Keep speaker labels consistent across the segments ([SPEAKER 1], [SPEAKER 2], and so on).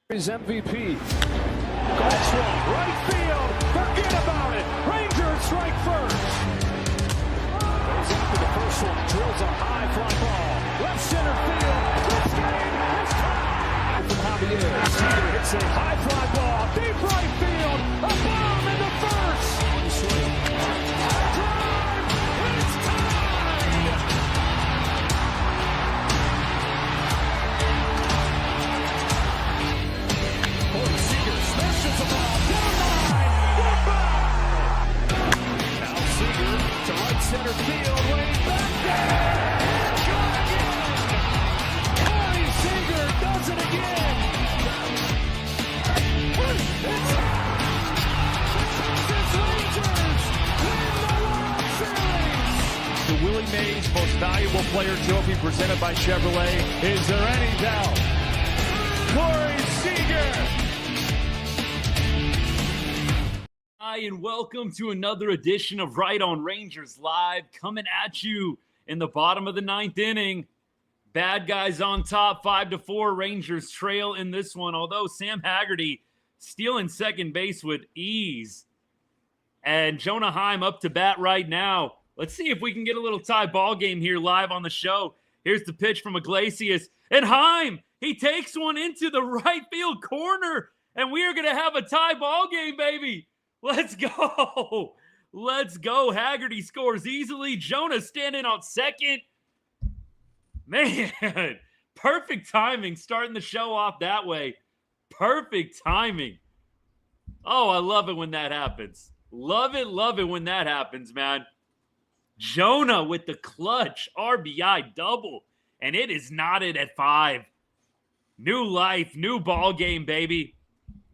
[SPEAKER 1] His MVP. That's one. Right field. Forget about it. Rangers strike first. Goes after the first one. Drills a high fly ball. Left center field. This game is tied. From Javier. Seager hits a high fly ball. Deep right field. A bomb in the first. One swing. Drive. It's tied. Seager smashes the ball down line. Goodbye. Now Seager to right center field. Way back there. Gone again. Corey Seager does it again. It's Texas Rangers win the World Series. The Willie Mays Most Valuable Player Trophy presented by Chevrolet. Is there any doubt? Corey Seager.
[SPEAKER 2] Hi, and welcome to another edition of Right on Rangers Live, coming at you in the bottom of the ninth inning. Bad guys on top, 5-4. Rangers trail in this one, although Sam Haggerty stealing second base with ease. And Jonah Heim up to bat right now. Let's see if we can get a little tie ball game here live on the show. Here's the pitch from Iglesias. And Heim, he takes one into the right field corner. And we are going to have a tie ball game, baby. Let's go. Let's go. Haggerty scores easily. Jonah standing on second. Man, perfect timing starting the show off that way. Perfect timing. Oh, I love it when that happens. Love it when that happens, man. Jonah with the clutch RBI double, and it is knotted at 5. New life, new ball game, baby.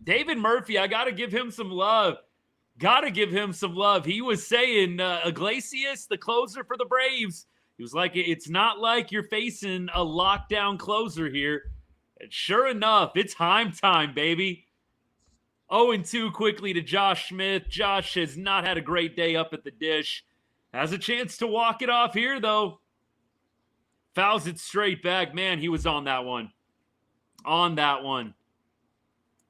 [SPEAKER 2] David Murphy, I got to give him some love. He was saying Iglesias, the closer for the Braves, he was like, it's not like you're facing a lockdown closer here. And sure enough, it's Heim time, baby. 0-2 quickly to Josh Smith. Josh has not had a great day up at the dish. Has a chance to walk it off here, though. Fouls it straight back. Man, he was on that one.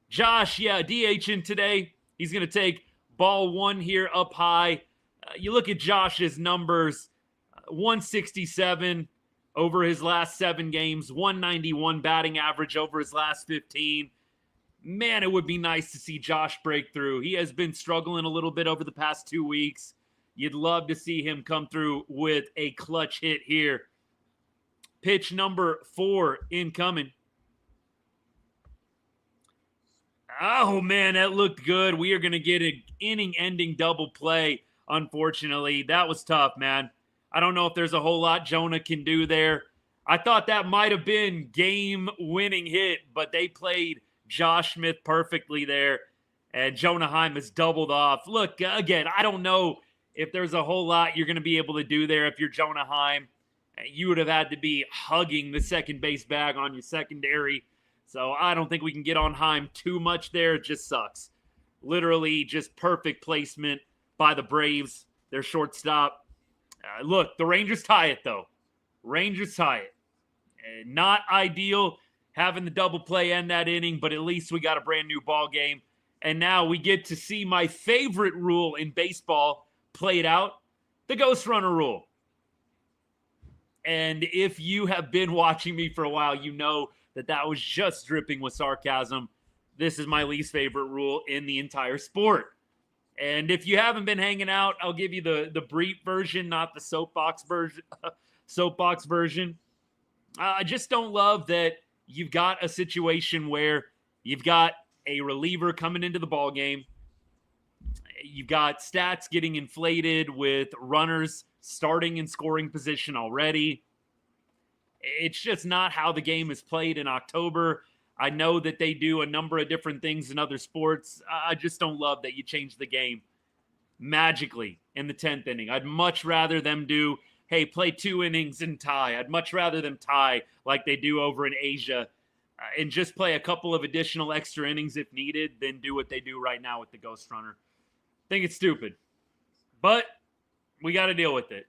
[SPEAKER 2] Josh, DHing today. He's going to take ball 1 here up high. You look at Josh's numbers, 167 over his last 7 games, 191 batting average over his last 15. Man, it would be nice to see Josh break through. He has been struggling a little bit over the past 2 weeks. You'd love to see him come through with a clutch hit here. Pitch number 4 incoming. Oh, man, that looked good. We are going to get an inning-ending double play, unfortunately. That was tough, man. I don't know if there's a whole lot Jonah can do there. I thought that might have been game-winning hit, but they played Josh Smith perfectly there, and Jonah Heim has doubled off. Look, again, I don't know if there's a whole lot you're going to be able to do there if you're Jonah Heim. You would have had to be hugging the second base bag on your secondary. So I don't think we can get on Heim too much there. It just sucks. Literally just perfect placement by the Braves, their shortstop. Look, the Rangers tie it, though. Not ideal having the double play end that inning, but at least we got a brand new ball game. And now we get to see my favorite rule in baseball played out, the ghost runner rule. And if you have been watching me for a while, you know that was just dripping with sarcasm. This is my least favorite rule in the entire sport. And if you haven't been hanging out, I'll give you the brief version, not the soapbox version. I just don't love that you've got a situation where you've got a reliever coming into the ball game. You've got stats getting inflated with runners starting in scoring position already. It's just not how the game is played in October. I know that they do a number of different things in other sports. I just don't love that you change the game magically in the 10th inning. I'd much rather them do, hey, play 2 innings and tie. I'd much rather them tie like they do over in Asia and just play a couple of additional extra innings if needed than do what they do right now with the ghost runner. I think it's stupid, but we got to deal with it.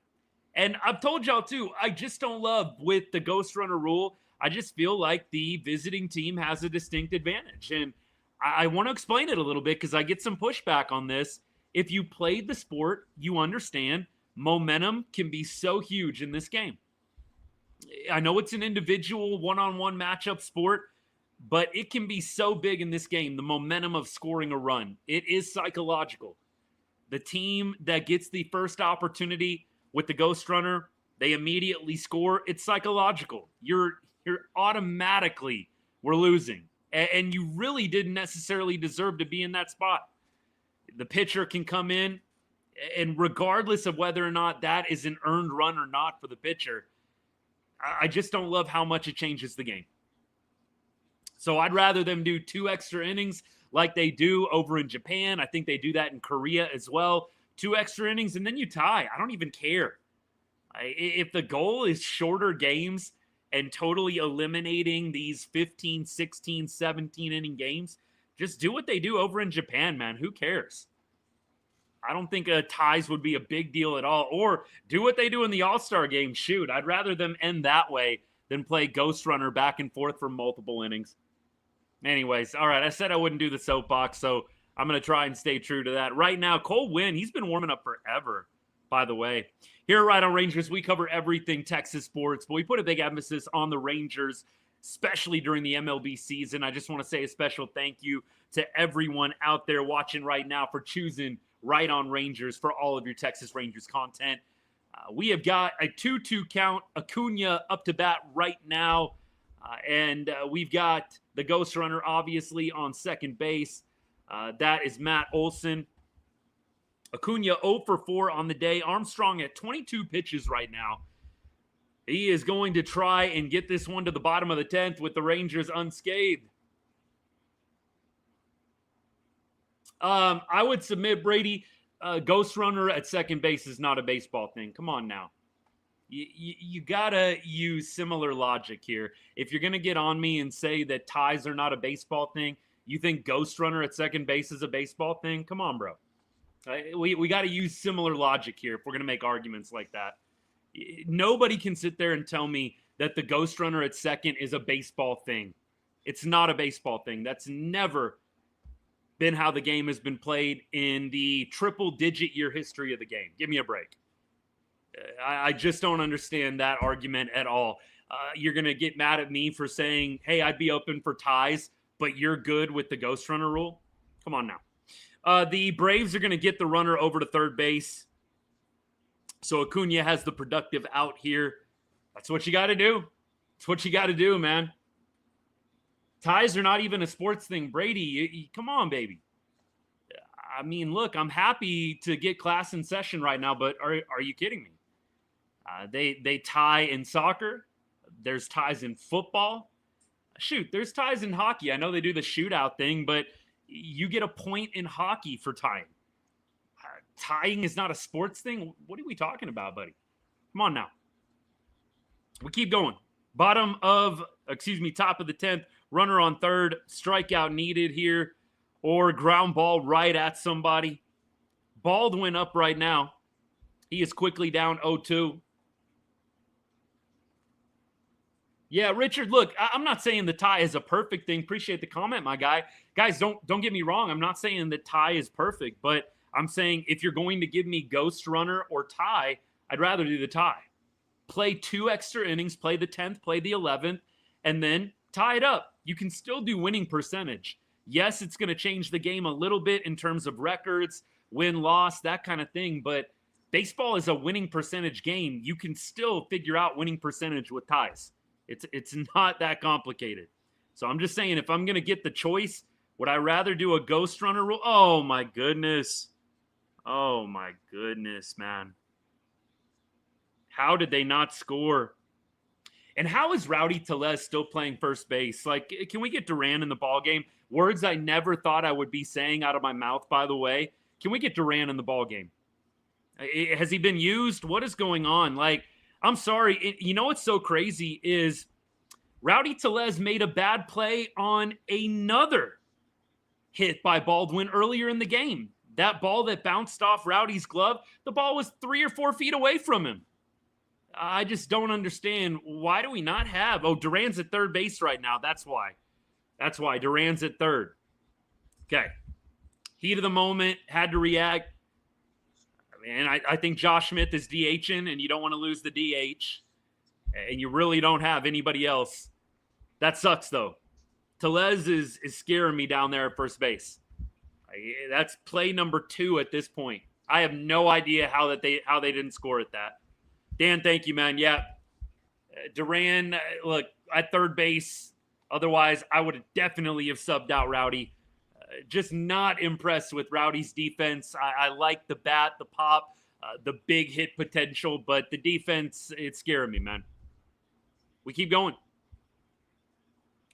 [SPEAKER 2] And I've told y'all too, I just don't love with the ghost runner rule. I just feel like the visiting team has a distinct advantage. And I want to explain it a little bit because I get some pushback on this. If you played the sport, you understand momentum can be so huge in this game. I know it's an individual one-on-one matchup sport, but it can be so big in this game, the momentum of scoring a run. It is psychological. The team that gets the first opportunity with the ghost runner, they immediately score. It's psychological. You're automatically, we're losing. And you really didn't necessarily deserve to be in that spot. The pitcher can come in, and regardless of whether or not that is an earned run or not for the pitcher, I just don't love how much it changes the game. So I'd rather them do 2 extra innings like they do over in Japan. I think they do that in Korea as well. 2 extra innings, and then you tie. I don't even care. If the goal is shorter games and totally eliminating these 15, 16, 17 inning games, just do what they do over in Japan, man. Who cares? I don't think ties would be a big deal at all. Or do what they do in the All-Star game. Shoot, I'd rather them end that way than play Ghost Runner back and forth for multiple innings. Anyways, all right, I said I wouldn't do the soapbox, so I'm going to try and stay true to that. Right now, Cole Winn, he's been warming up forever, by the way. Here at Right on Rangers, we cover everything Texas sports, but we put a big emphasis on the Rangers, especially during the MLB season. I just want to say a special thank you to everyone out there watching right now for choosing Right on Rangers for all of your Texas Rangers content. We have got a 2-2 count, Acuna up to bat right now, and we've got the Ghost Runner, obviously, on second base. That is Matt Olson. Acuna 0 for 4 on the day. Armstrong at 22 pitches right now. He is going to try and get this one to the bottom of the 10th with the Rangers unscathed. I would submit, Brady, Ghost Runner at second base is not a baseball thing. Come on now. You got to use similar logic here. If you're going to get on me and say that ties are not a baseball thing, you think Ghost Runner at second base is a baseball thing? Come on, bro. We got to use similar logic here if we're going to make arguments like that. Nobody can sit there and tell me that the Ghost Runner at second is a baseball thing. It's not a baseball thing. That's never been how the game has been played in the triple-digit year history of the game. Give me a break. I just don't understand that argument at all. You're going to get mad at me for saying, hey, I'd be open for ties, but you're good with the Ghost Runner rule? Come on now. The Braves are going to get the runner over to third base. So Acuna has the productive out here. That's what you got to do. That's what you got to do, man. Ties are not even a sports thing. Brady, come on, baby. I mean, look, I'm happy to get class in session right now, but are you kidding me? They tie in soccer. There's ties in football. Shoot, there's ties in hockey. I know they do the shootout thing, but you get a point in hockey for top tying is not a sports thing. What are we talking about, buddy? Come on now. We keep going. Top of the 10th. Runner on third. Strikeout needed here. Or ground ball right at somebody. Baldwin up right now. He is quickly down 0-2. Yeah, Richard, look, I'm not saying the tie is a perfect thing. Appreciate the comment, my guy. Guys, don't get me wrong. I'm not saying the tie is perfect, but I'm saying if you're going to give me Ghost Runner or tie, I'd rather do the tie. Play 2 extra innings, play the 10th, play the 11th, and then tie it up. You can still do winning percentage. Yes, it's going to change the game a little bit in terms of records, win-loss, that kind of thing, but baseball is a winning percentage game. You can still figure out winning percentage with ties. It's not that complicated. So I'm just saying, if I'm going to get the choice, would I rather do a Ghost Runner rule? Oh, my goodness. Oh, my goodness, man. How did they not score? And how is Rowdy Tellez still playing first base? Like, can we get Duran in the ballgame? Words I never thought I would be saying out of my mouth, by the way. Can we get Duran in the ballgame? Has he been used? What is going on? Like, I'm sorry. You know what's so crazy is Rowdy Tellez made a bad play on another hit by Baldwin earlier in the game. That ball that bounced off Rowdy's glove, the ball was 3 or 4 feet away from him. I just don't understand. Why do we not have? Oh, Duran's at third base right now. That's why. That's why. Duran's at third. Okay. Heat of the moment. Had to react. And I think Josh Smith is DHing, and you don't want to lose the DH. And you really don't have anybody else. That sucks, though. Tellez is scaring me down there at first base. That's play number 2 at this point. I have no idea how they didn't score at that. Dan, thank you, man. Yeah. Duran, look, at third base. Otherwise, I would have definitely have subbed out Rowdy. Just not impressed with Rowdy's defense. I like the bat, the pop, the big hit potential, but the defense, it's scaring me, man. We keep going.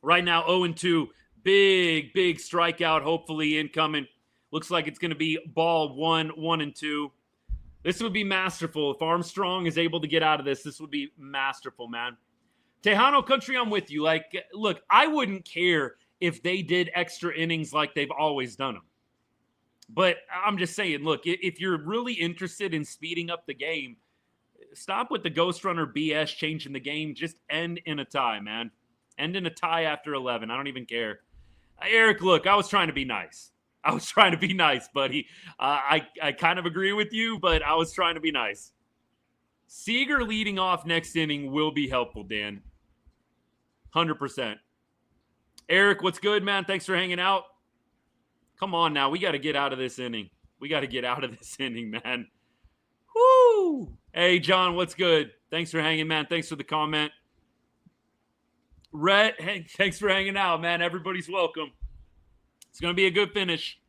[SPEAKER 2] Right now, 0-2. Big strikeout, hopefully incoming. Looks like it's going to be ball 1-2. This would be masterful. If Armstrong is able to get out of this would be masterful, man. Tejano Country, I'm with you. Like, look, I wouldn't care if they did extra innings like they've always done them. But I'm just saying, look, if you're really interested in speeding up the game, stop with the Ghost Runner BS changing the game. Just end in a tie, man. End in a tie after 11. I don't even care. Eric, look, I was trying to be nice. I was trying to be nice, buddy. I kind of agree with you, but I was trying to be nice. Seager leading off next inning will be helpful, Dan. 100%. Eric, what's good, man? Thanks for hanging out. Come on now. We got to get out of this inning. We got to get out of this inning, man. Woo! Hey, John, what's good? Thanks for hanging, man. Thanks for the comment. Rhett, hey, thanks for hanging out, man. Everybody's welcome. It's going to be a good finish.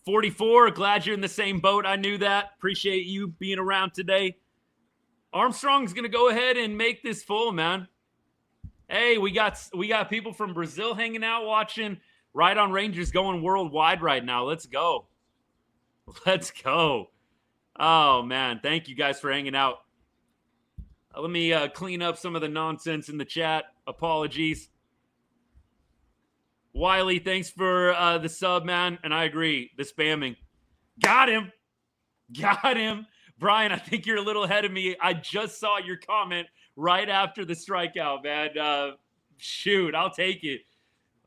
[SPEAKER 2] 44, glad you're in the same boat. I knew that. Appreciate you being around today. Armstrong's going to go ahead and make this full, man. Hey, we got people from Brazil hanging out watching. Right on Rangers going worldwide right now. Let's go. Let's go. Oh, man. Thank you guys for hanging out. Let me clean up some of the nonsense in the chat. Apologies. Wiley, thanks for the sub, man. And I agree. The spamming. Got him. Got him. Brian, I think you're a little ahead of me. I just saw your comment right after the strikeout, man. Shoot, I'll take it.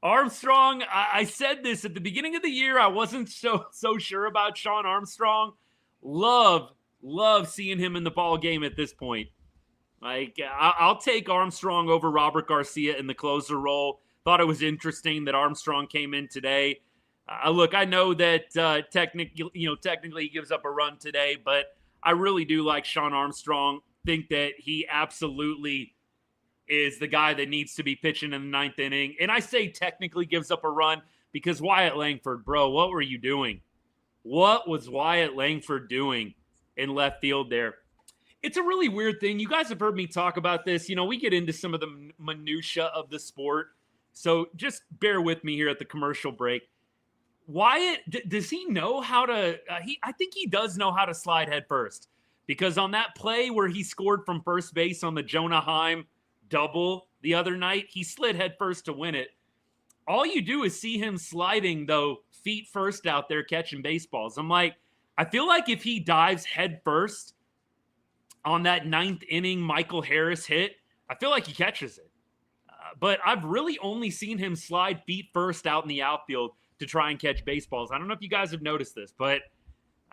[SPEAKER 2] Armstrong, I said this at the beginning of the year. I wasn't so sure about Sean Armstrong. Love seeing him in the ball game at this point. Like, I'll take Armstrong over Robert Garcia in the closer role. Thought it was interesting that Armstrong came in today. Look, I know that technically he gives up a run today, but I really do like Sean Armstrong. Think that he absolutely is the guy that needs to be pitching in the ninth inning. And I say technically gives up a run because Wyatt Langford, bro, what were you doing? What was Wyatt Langford doing in left field there? It's a really weird thing. You guys have heard me talk about this. You know, we get into some of the minutia of the sport. So just bear with me here at the commercial break. Wyatt, does he know how to I think he does know how to slide head first, because on that play where he scored from first base on the Jonah Heim double the other night, he slid head first to win it. All you do is see him sliding, though, feet first out there catching baseballs. I'm like, I feel like if he dives head first on that ninth inning Michael Harris hit, I feel like he catches it. But I've really only seen him slide feet first out in the outfield to try and catch baseballs. I don't know if you guys have noticed this, but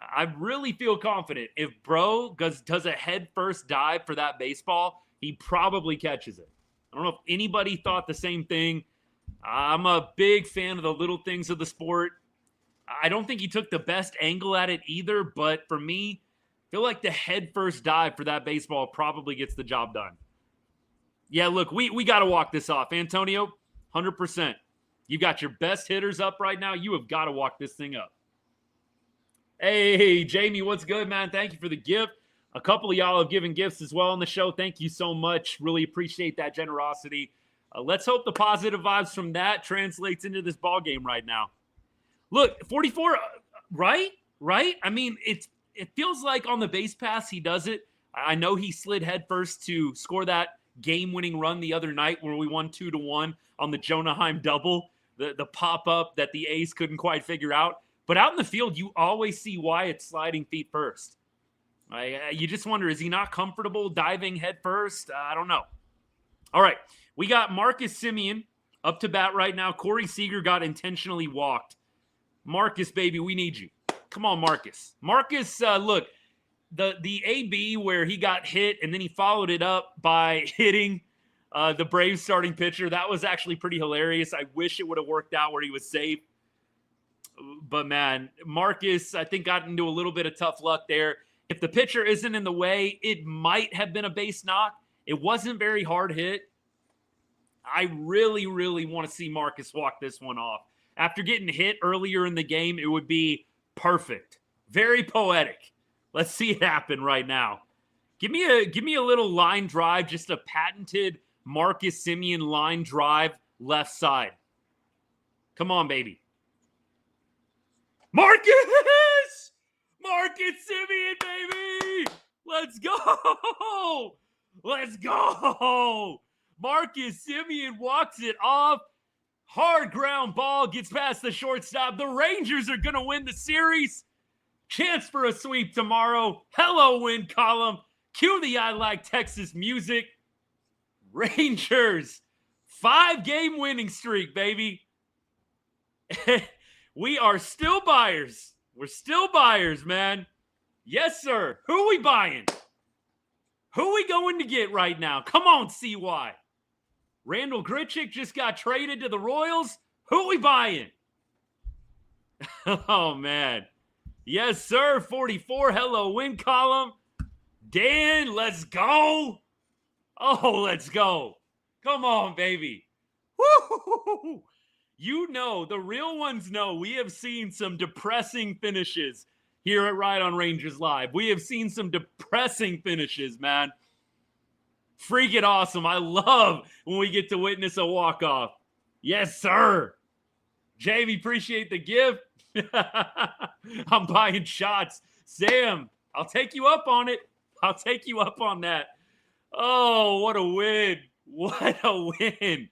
[SPEAKER 2] I really feel confident if Bro does a head first dive for that baseball, he probably catches it. I don't know if anybody thought the same thing. I'm a big fan of the little things of the sport. I don't think he took the best angle at it either, but for me, I feel like the head first dive for that baseball probably gets the job done. Yeah, look, we got to walk this off. Antonio, 100%. You got your best hitters up right now. You have got to walk this thing up. Hey, Jamie, what's good, man? Thank you for the gift. A couple of y'all have given gifts as well on the show. Thank you so much. Really appreciate that generosity. Let's hope the positive vibes from that translates into this ball game right now. Look, 44, right? I mean, it feels like on the base pass he does it. I know he slid head first to score that game-winning run the other night where we won 2-1 on the Jonah Heim double, the pop-up that the A's couldn't quite figure out. But out in the field, you always see Wyatt sliding feet first. You just wonder, is he not comfortable diving head first? I don't know. All right, we got Marcus Semien up to bat right now. Corey Seager got intentionally walked. Marcus, baby, we need you. Come on, Marcus. Marcus, look, the AB where he got hit and then he followed it up by hitting the Braves starting pitcher, that was actually pretty hilarious. I wish it would have worked out where he was safe. But, man, Marcus, I think, got into a little bit of tough luck there. If the pitcher isn't in the way, it might have been a base knock. It wasn't very hard hit. I really, really want to see Marcus walk this one off. After getting hit earlier in the game, it would be perfect. Very poetic. Let's see it happen right now. Give me a little line drive, just a patented Marcus Semien line drive left side. Come on, baby. Marcus Semien, baby! Let's go! Let's go! Marcus Semien walks it off. Hard ground ball gets past the shortstop. The Rangers are going to win the series. Chance for a sweep tomorrow. Hello, win column. Cue the I Like Texas music. Rangers, 5-game winning streak, baby. We are still buyers. We're still buyers, man. Yes, sir. Who we buying? Who we going to get right now? Come on, CY. Randall Grichuk just got traded to the Royals. Who we buying? Oh, man. Yes, sir. 44. Hello, win column. Dan, let's go. Oh, let's go. Come on, baby. Woo! You know, the real ones know we have seen some depressing finishes here at Ride on Rangers Live. We have seen some depressing finishes, man. Freaking awesome. I love when we get to witness a walk-off. Yes, sir. Jamie, appreciate the gift. I'm buying shots. Sam, I'll take you up on it. I'll take you up on that. Oh, what a win. What a win.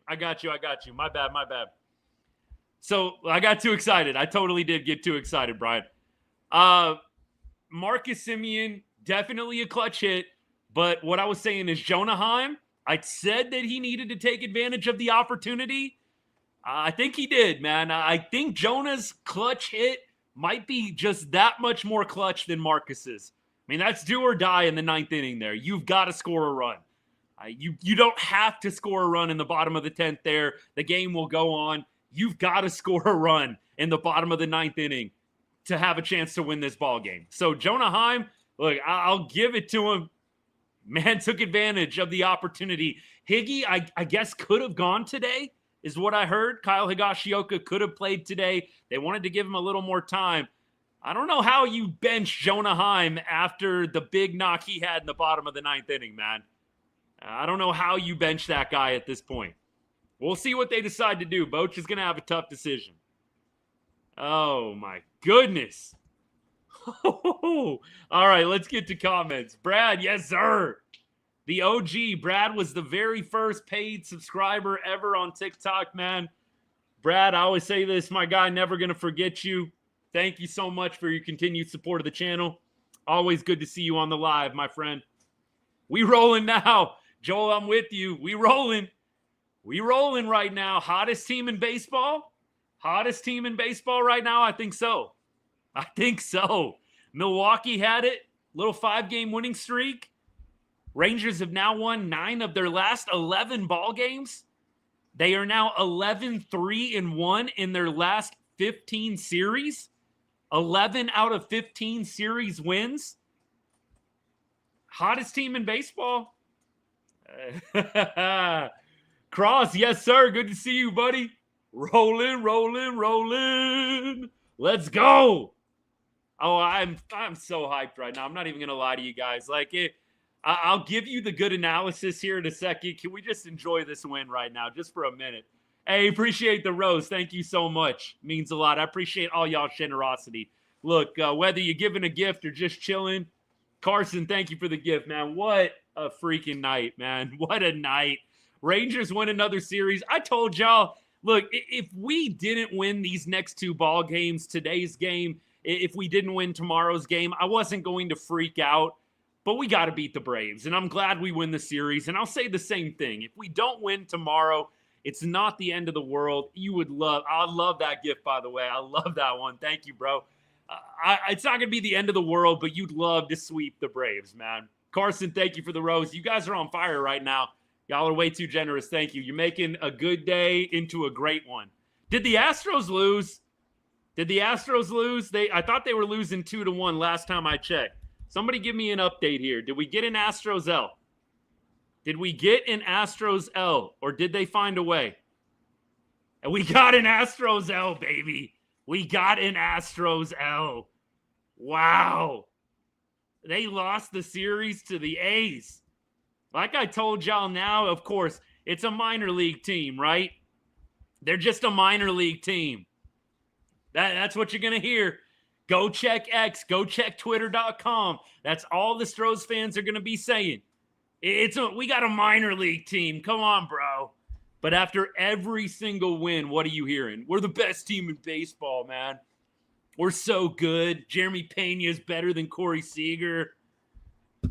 [SPEAKER 2] I got you. My bad. So I got too excited. I totally did get too excited, Brian. Marcus Semien, definitely a clutch hit. But what I was saying is Jonah Heim, I said that he needed to take advantage of the opportunity. I think he did, man. I think Jonah's clutch hit might be just that much more clutch than Marcus's. I mean, that's do or die in the 9th inning there. You've got to score a run. You don't have to score a run in the bottom of the 10th there. The game will go on. You've got to score a run in the bottom of the 9th inning to have a chance to win this ball game. So Jonah Heim, look, I'll give it to him. Man took advantage of the opportunity. Higgy, I guess, could have gone today, is what I heard. Kyle Higashioka could have played today. They wanted to give him a little more time. I don't know how you bench Jonah Heim after the big knock he had in the bottom of the 9th inning, man. I don't know how you bench that guy at this point. We'll see what they decide to do. Boch is going to have a tough decision. Oh, my goodness. All right, let's get to comments. Brad, yes, sir. The OG, Brad was the very first paid subscriber ever on TikTok, man. Brad, I always say this, my guy, never going to forget you. Thank you so much for your continued support of the channel. Always good to see you on the live, my friend. We rolling now. Joel, I'm with you. We rolling. We rolling right now. Hottest team in baseball? Hottest team in baseball right now? I think so. Milwaukee had it. Little 5-game winning streak. Rangers have now won 9 of their last 11 ball games. They are now 11-3-1 in their last 15 series. 11 out of 15 series wins. Hottest team in baseball. Cross, yes, sir. Good to see you, buddy. Rolling, rolling, rolling. Let's go. Oh, I'm so hyped right now. I'm not even going to lie to you guys. I'll give you the good analysis here in a second. Can we just enjoy this win right now, just for a minute? Hey, appreciate the rose. Thank you so much. Means a lot. I appreciate all y'all's generosity. Look, whether you're giving a gift or just chilling, Carson, thank you for the gift, man. What a freaking night, man. What a night. Rangers win another series. I told y'all, look, if we didn't win these next 2 ball games, today's game, if we didn't win tomorrow's game, I wasn't going to freak out. But we got to beat the Braves, and I'm glad we win the series. And I'll say the same thing. If we don't win tomorrow, it's not the end of the world. I love that gift, by the way. I love that one. Thank you, bro. It's not going to be the end of the world, but you'd love to sweep the Braves, man. Carson, thank you for the rose. You guys are on fire right now. Y'all are way too generous. Thank you. You're making a good day into a great one. Did the Astros lose? I thought they were losing 2-1 last time I checked. Somebody give me an update here. Did we get an Astros L? Or did they find a way? And we got an Astros L, baby. We got an Astros L. Wow. They lost the series to the A's. Like I told y'all now, of course, it's a minor league team, right? They're just a minor league team. That's what you're going to hear. Go check X. Go check Twitter.com. That's all the Stros fans are going to be saying. We got a minor league team. Come on, bro. But after every single win, what are you hearing? We're the best team in baseball, man. We're so good. Jeremy Pena is better than Corey Seager.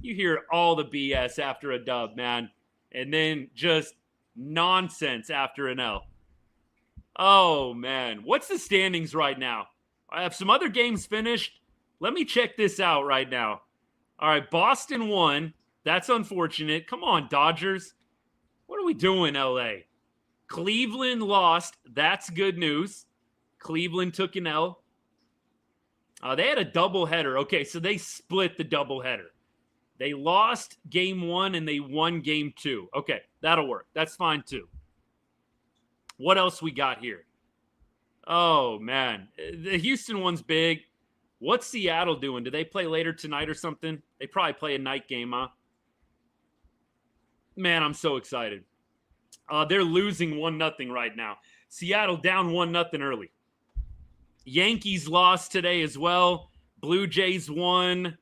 [SPEAKER 2] You hear all the BS after a dub, man. And then just nonsense after an L. Oh, man. What's the standings right now? I have some other games finished. Let me check this out right now. All right, Boston won. That's unfortunate. Come on, Dodgers. What are we doing, LA? Cleveland lost. That's good news. Cleveland took an L. They had a doubleheader. Okay, so they split the doubleheader. They lost game 1 and they won game 2. Okay, that'll work. That's fine too. What else we got here? Oh, man. The Houston one's big. What's Seattle doing? Do they play later tonight or something? They probably play a night game, huh? Man, I'm so excited. They're losing 1-0 right now. Seattle down 1-0 early. Yankees lost today as well. Blue Jays won.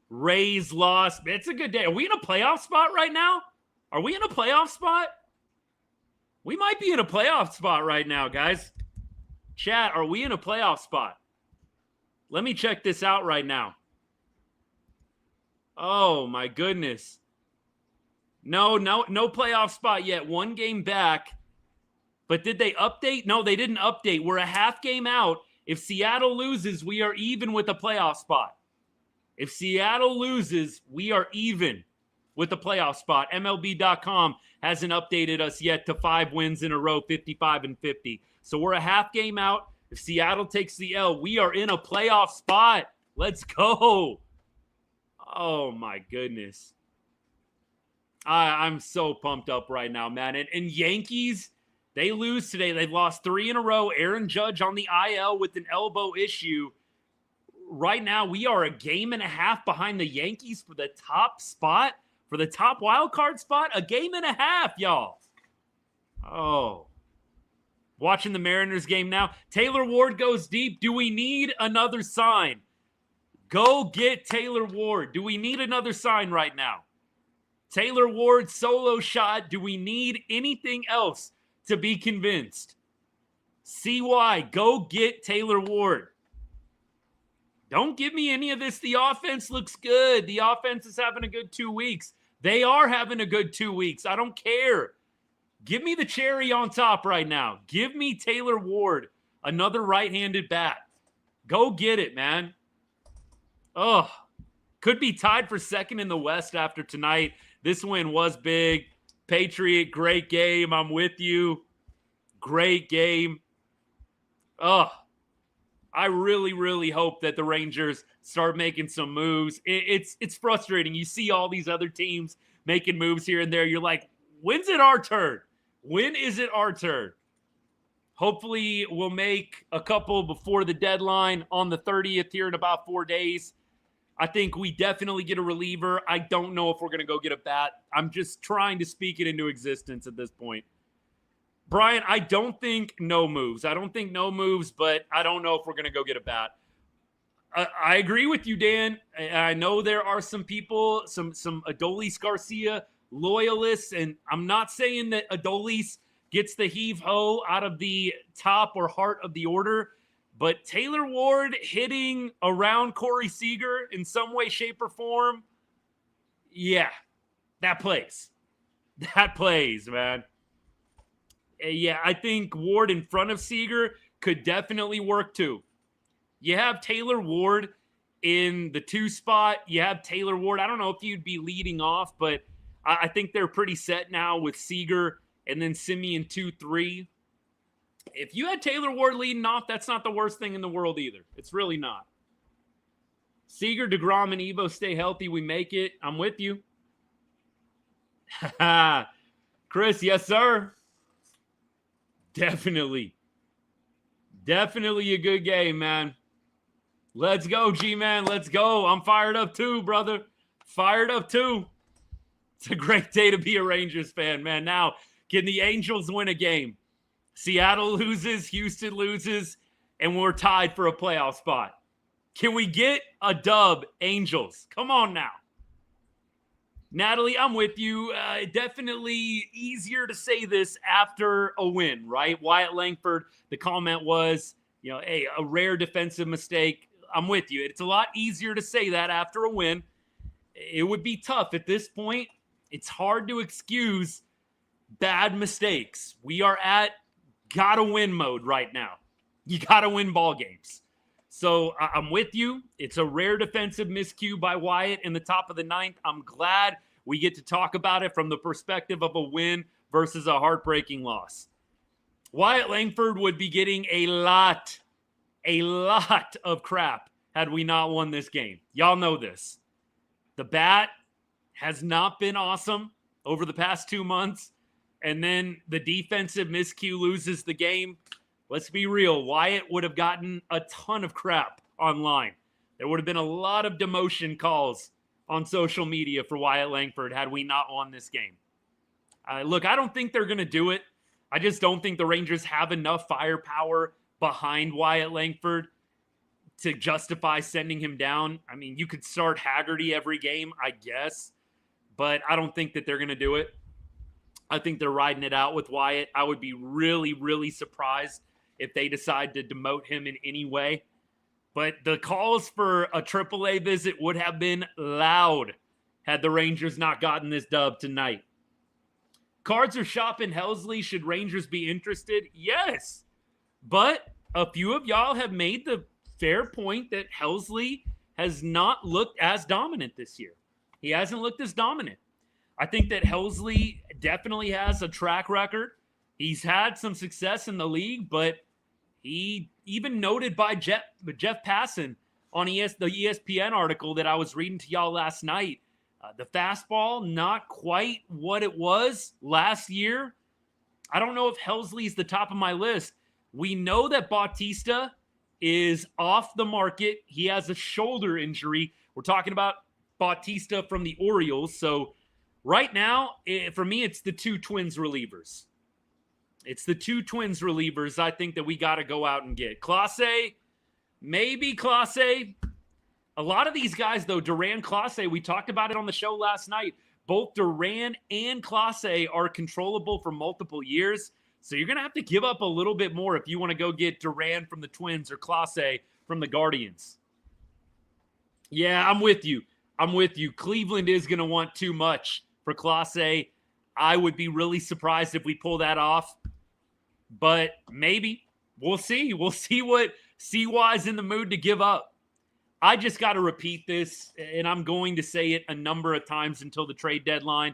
[SPEAKER 2] Rays lost. It's a good day. Are we in a playoff spot right now? Are we in a playoff spot? We might be in a playoff spot right now, guys. Chat, are we in a playoff spot? Let me check this out right now. Oh, my goodness. No playoff spot yet. 1 game back. But did they update? No, they didn't update. We're a half game out. If Seattle loses, we are even with a playoff spot. If Seattle loses, we are even with the playoff spot. MLB.com hasn't updated us yet to 5 wins in a row, 55-50. So we're a half game out. If Seattle takes the L, we are in a playoff spot. Let's go. Oh, my goodness. I'm so pumped up right now, man. And Yankees, they lose today. They've lost 3 in a row. Aaron Judge on the IL with an elbow issue. Right now, we are a game and a half behind the Yankees for the top spot, for the top wild card spot. A game and a half, y'all. Oh. Watching the Mariners game now. Taylor Ward goes deep. Do we need another sign? Go get Taylor Ward. Do we need another sign right now? Taylor Ward solo shot. Do we need anything else to be convinced? CY, go get Taylor Ward. Don't give me any of this. The offense looks good. The offense is having a good 2 weeks. They are having a good 2 weeks. I don't care. Give me the cherry on top right now. Give me Taylor Ward, another right-handed bat. Go get it, man. Oh, Could be tied for second in the West after tonight. This win was big. Patriot, great game. I'm with you. Great game. Oh, I really, really hope that the Rangers start making some moves. It's frustrating. You see all these other teams making moves here and there. You're like, when's it our turn? When is it our turn? Hopefully, we'll make a couple before the deadline on the 30th here in about 4 days. I think we definitely get a reliever. I don't know if we're going to go get a bat. I'm just trying to speak it into existence at this point. Brian, I don't think no moves. I don't think no moves, but I don't know if we're going to go get a bat. I agree with you, Dan. I know there are some people, some Adolis Garcia loyalists, and I'm not saying that Adolis gets the heave-ho out of the top or heart of the order, but Taylor Ward hitting around Corey Seager in some way, shape, or form, yeah, that plays. That plays, man. Yeah, I think Ward in front of Seager could definitely work too. You have Taylor Ward in the 2 spot. You have Taylor Ward. I don't know if you'd be leading off, but I think they're pretty set now with Seager and then Simeon 2-3. If you had Taylor Ward leading off, that's not the worst thing in the world either. It's really not. Seager, DeGrom, and Evo stay healthy. We make it. I'm with you. Chris, yes, sir. Definitely a good game, man. Let's go, G-Man. Let's go. I'm fired up too, brother. Fired up too. It's a great day to be a Rangers fan, man. Now, can the Angels win a game? Seattle loses, Houston loses, and we're tied for a playoff spot. Can we get a dub, Angels? Come on now. Natalie, I'm with you. Definitely easier to say this after a win, right? Wyatt Langford, the comment was, hey, a rare defensive mistake. I'm with you. It's a lot easier to say that after a win. It would be tough at this point. It's hard to excuse bad mistakes. We are at gotta win mode right now. You gotta win ball games. So I'm with you. It's a rare defensive miscue by Wyatt in the top of the 9th. I'm glad we get to talk about it from the perspective of a win versus a heartbreaking loss. Wyatt Langford would be getting a lot of crap had we not won this game. Y'all know this. The bat has not been awesome over the past 2 months, and then the defensive miscue loses the game. Let's be real. Wyatt would have gotten a ton of crap online. There would have been a lot of demotion calls on social media for Wyatt Langford had we not won this game. Look, I don't think they're going to do it. I just don't think the Rangers have enough firepower behind Wyatt Langford to justify sending him down. I mean, you could start Haggerty every game, I guess, but I don't think that they're going to do it. I think they're riding it out with Wyatt. I would be really, really surprised if they decide to demote him in any way. But the calls for a AAA visit would have been loud had the Rangers not gotten this dub tonight. Cards are shopping Helsley. Should Rangers be interested? Yes. But a few of y'all have made the fair point that Helsley has not looked as dominant this year. He hasn't looked as dominant. I think that Helsley definitely has a track record. He's had some success in the league, but he even noted by Jeff Passan on the ESPN article that I was reading to y'all last night, the fastball, not quite what it was last year. I don't know if Helsley's the top of my list. We know that Bautista is off the market. He has a shoulder injury. We're talking about Bautista from the Orioles. So right now, for me, it's the two Twins relievers. It's the two Twins relievers I think that we got to go out and get. Clase, maybe Clase. A lot of these guys, though, Duran, Clase, we talked about it on the show last night. Both Duran and Clase are controllable for multiple years. So you're going to have to give up a little bit more if you want to go get Duran from the Twins or Clase from the Guardians. Yeah, I'm with you. Cleveland is going to want too much for Clase. I would be really surprised if we pull that off. But maybe. We'll see. We'll see what CY's in the mood to give up. I just got to repeat this, and I'm going to say it a number of times until the trade deadline.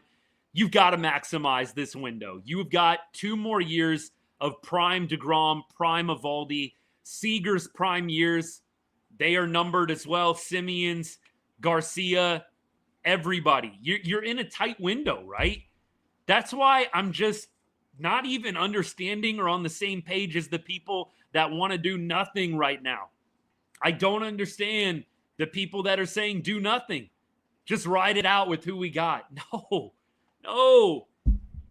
[SPEAKER 2] You've got to maximize this window. You've got 2 more years of prime DeGrom, prime Eovaldi, Seager's prime years. They are numbered as well. Simeon's, Garcia, everybody. You're in a tight window, right? That's why I'm just not even understanding or on the same page as the people that want to do nothing right now. I don't understand the people that are saying do nothing. Just ride it out with who we got. No.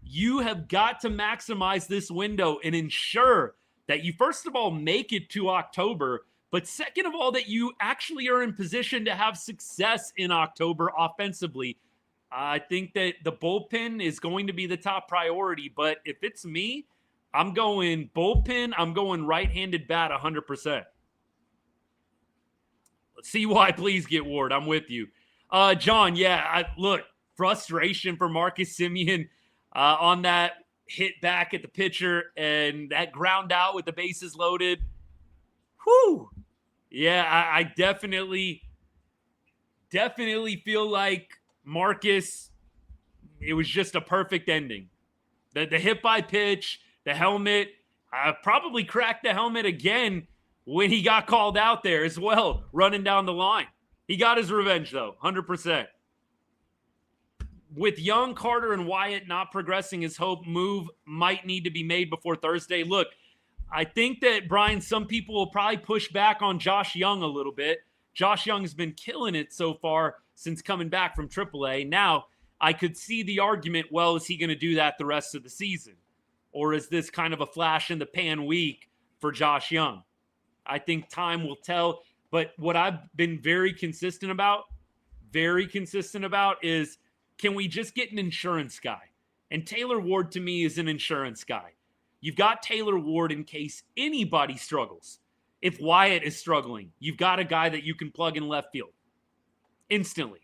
[SPEAKER 2] You have got to maximize this window and ensure that you, first of all, make it to October, but second of all, that you actually are in position to have success in October offensively. I think that the bullpen is going to be the top priority, but if it's me, I'm going bullpen, I'm going right-handed bat 100%. Let's see why, please get Ward. I'm with you. John, look, frustration for Marcus Semien on that hit back at the pitcher and that ground out with the bases loaded. Whew. Yeah, I definitely feel like Marcus, it was just a perfect ending. The hit by pitch, the helmet, probably cracked the helmet again when he got called out there as well, running down the line. He got his revenge, though, 100%. With Jung, Carter, and Wyatt not progressing, his hope move might need to be made before Thursday. Look, I think that, Brian, some people will probably push back on Josh Jung a little bit. Josh Jung has been killing it so far since coming back from AAA. Now, I could see the argument, well, is he going to do that the rest of the season? Or is this kind of a flash in the pan week for Josh Jung? I think time will tell. But what I've been very consistent about is, can we just get an insurance guy? And Taylor Ward, to me, is an insurance guy. You've got Taylor Ward in case anybody struggles. If Wyatt is struggling, you've got a guy that you can plug in left field instantly.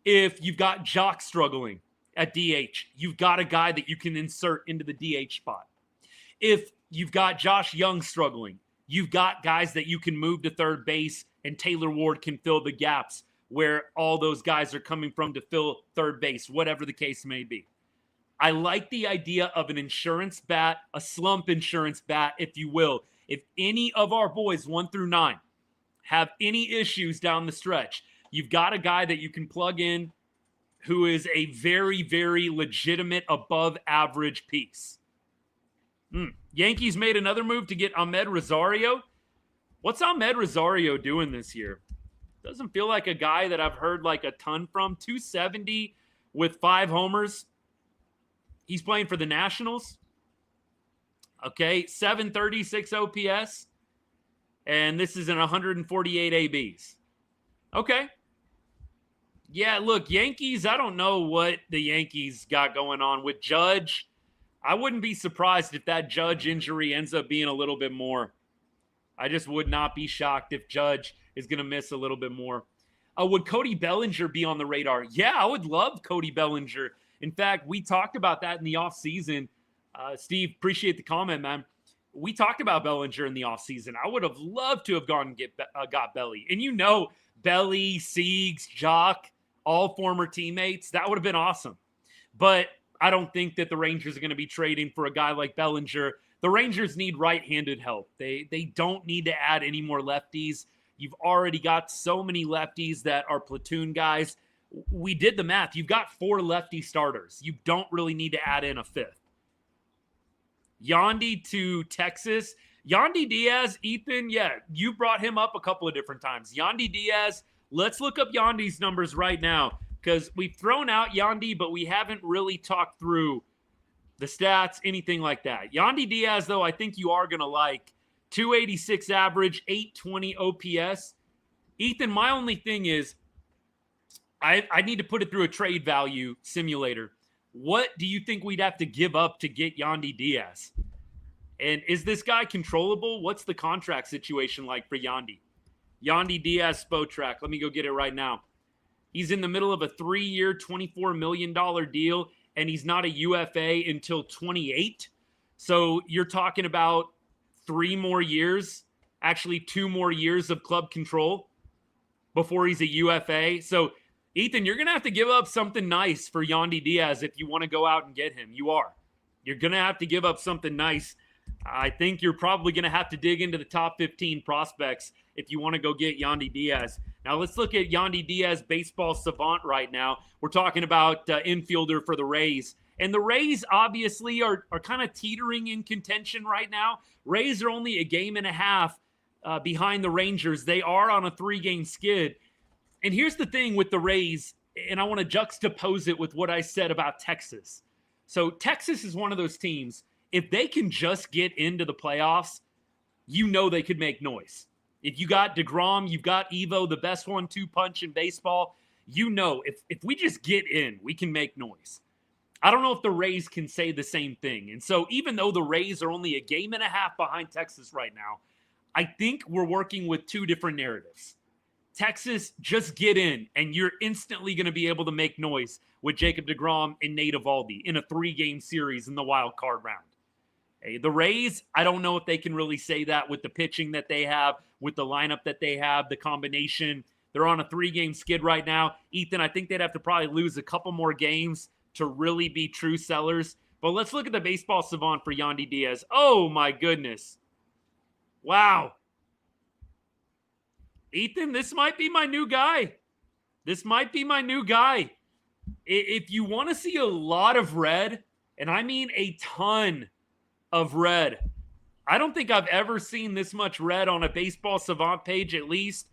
[SPEAKER 2] If you've got Jock struggling at DH, you've got a guy that you can insert into the DH spot. If you've got Josh Jung struggling, you've got guys that you can move to third base, and Taylor Ward can fill the gaps where all those guys are coming from to fill third base, whatever the case may be. I like the idea of an insurance bat, a slump insurance bat, if you will. If any of our boys 1 through 9 have any issues down the stretch, you've got a guy that you can plug in who is a very, very legitimate above average piece. Yankees made another move to get Ahmed Rosario. What's Ahmed Rosario doing this year? Doesn't feel like a guy that I've heard like a ton from. 270 with 5 homers. He's playing for the Nationals. Okay, 736 OPS. And this is in 148 ABs. Okay. Yeah, look, Yankees, I don't know what the Yankees got going on with Judge. I wouldn't be surprised if that Judge injury ends up being a little bit more. I just would not be shocked if Judge is going to miss a little bit more. Would Cody Bellinger be on the radar? Yeah, I would love Cody Bellinger. In fact, we talked about that in the offseason. Steve, appreciate the comment, man. We talked about Bellinger in the offseason. I would have loved to have gone and got Belly. And you know, Belly, Siegs, Jock, all former teammates. That would have been awesome. But I don't think that the Rangers are going to be trading for a guy like Bellinger. The Rangers need right-handed help. They don't need to add any more lefties. You've already got so many lefties that are platoon guys. We did the math. You've got 4 lefty starters. You don't really need to add in a 5th. Yandy to Texas. Yandy Diaz, Ethan, yeah, you brought him up a couple of different times. Yandy Diaz, let's look up Yandy's numbers right now because we've thrown out Yandy, but we haven't really talked through the stats, anything like that. Yandy Diaz, though, I think you are going to like. 286 average, 820 OPS. Ethan, my only thing is I need to put it through a trade value simulator. What do you think we'd have to give up to get Yandy Diaz? And is this guy controllable? What's the contract situation like for Yandy? Yandy Diaz Spotrac. Let me go get it right now. He's in the middle of a 3-year, $24 million deal, and he's not a UFA until 28. So you're talking about 3 more years, actually 2 more years of club control. before he's a UFA. So, Ethan, you're going to have to give up something nice for Yandy Diaz if you want to go out and get him. You are. You're going to have to give up something nice. I think you're probably going to have to dig into the top 15 prospects if you want to go get Yandy Diaz. Now, let's look at Yandy Diaz, baseball savant right now. We're talking about infielder for the Rays. And the Rays obviously are kind of teetering in contention right now. Rays are only a game and a half behind the Rangers. They are on a 3-game skid. And here's the thing with the Rays, and I want to juxtapose it with what I said about Texas. So Texas is one of those teams, if they can just get into the playoffs, you know they could make noise. If you got DeGrom, you've got Evo, the best 1-2 punch in baseball, you know if we just get in, we can make noise. I don't know if the Rays can say the same thing. And so even though the Rays are only a game and a half behind Texas right now, I think we're working with two different narratives. Texas, just get in, and you're instantly going to be able to make noise with Jacob deGrom and Nate Eovaldi in a 3-game series in the wild card round. Hey, the Rays, I don't know if they can really say that with the pitching that they have, with the lineup that they have, the combination. They're on a 3-game skid right now. Ethan, I think they'd have to probably lose a couple more games to really be true sellers. But let's look at the baseball savant for Yandy Diaz. Oh, my goodness. Wow. Ethan, this might be my new guy. This might be my new guy. If you want to see a lot of red, and I mean a ton of red, I don't think I've ever seen this much red on a baseball savant page, at least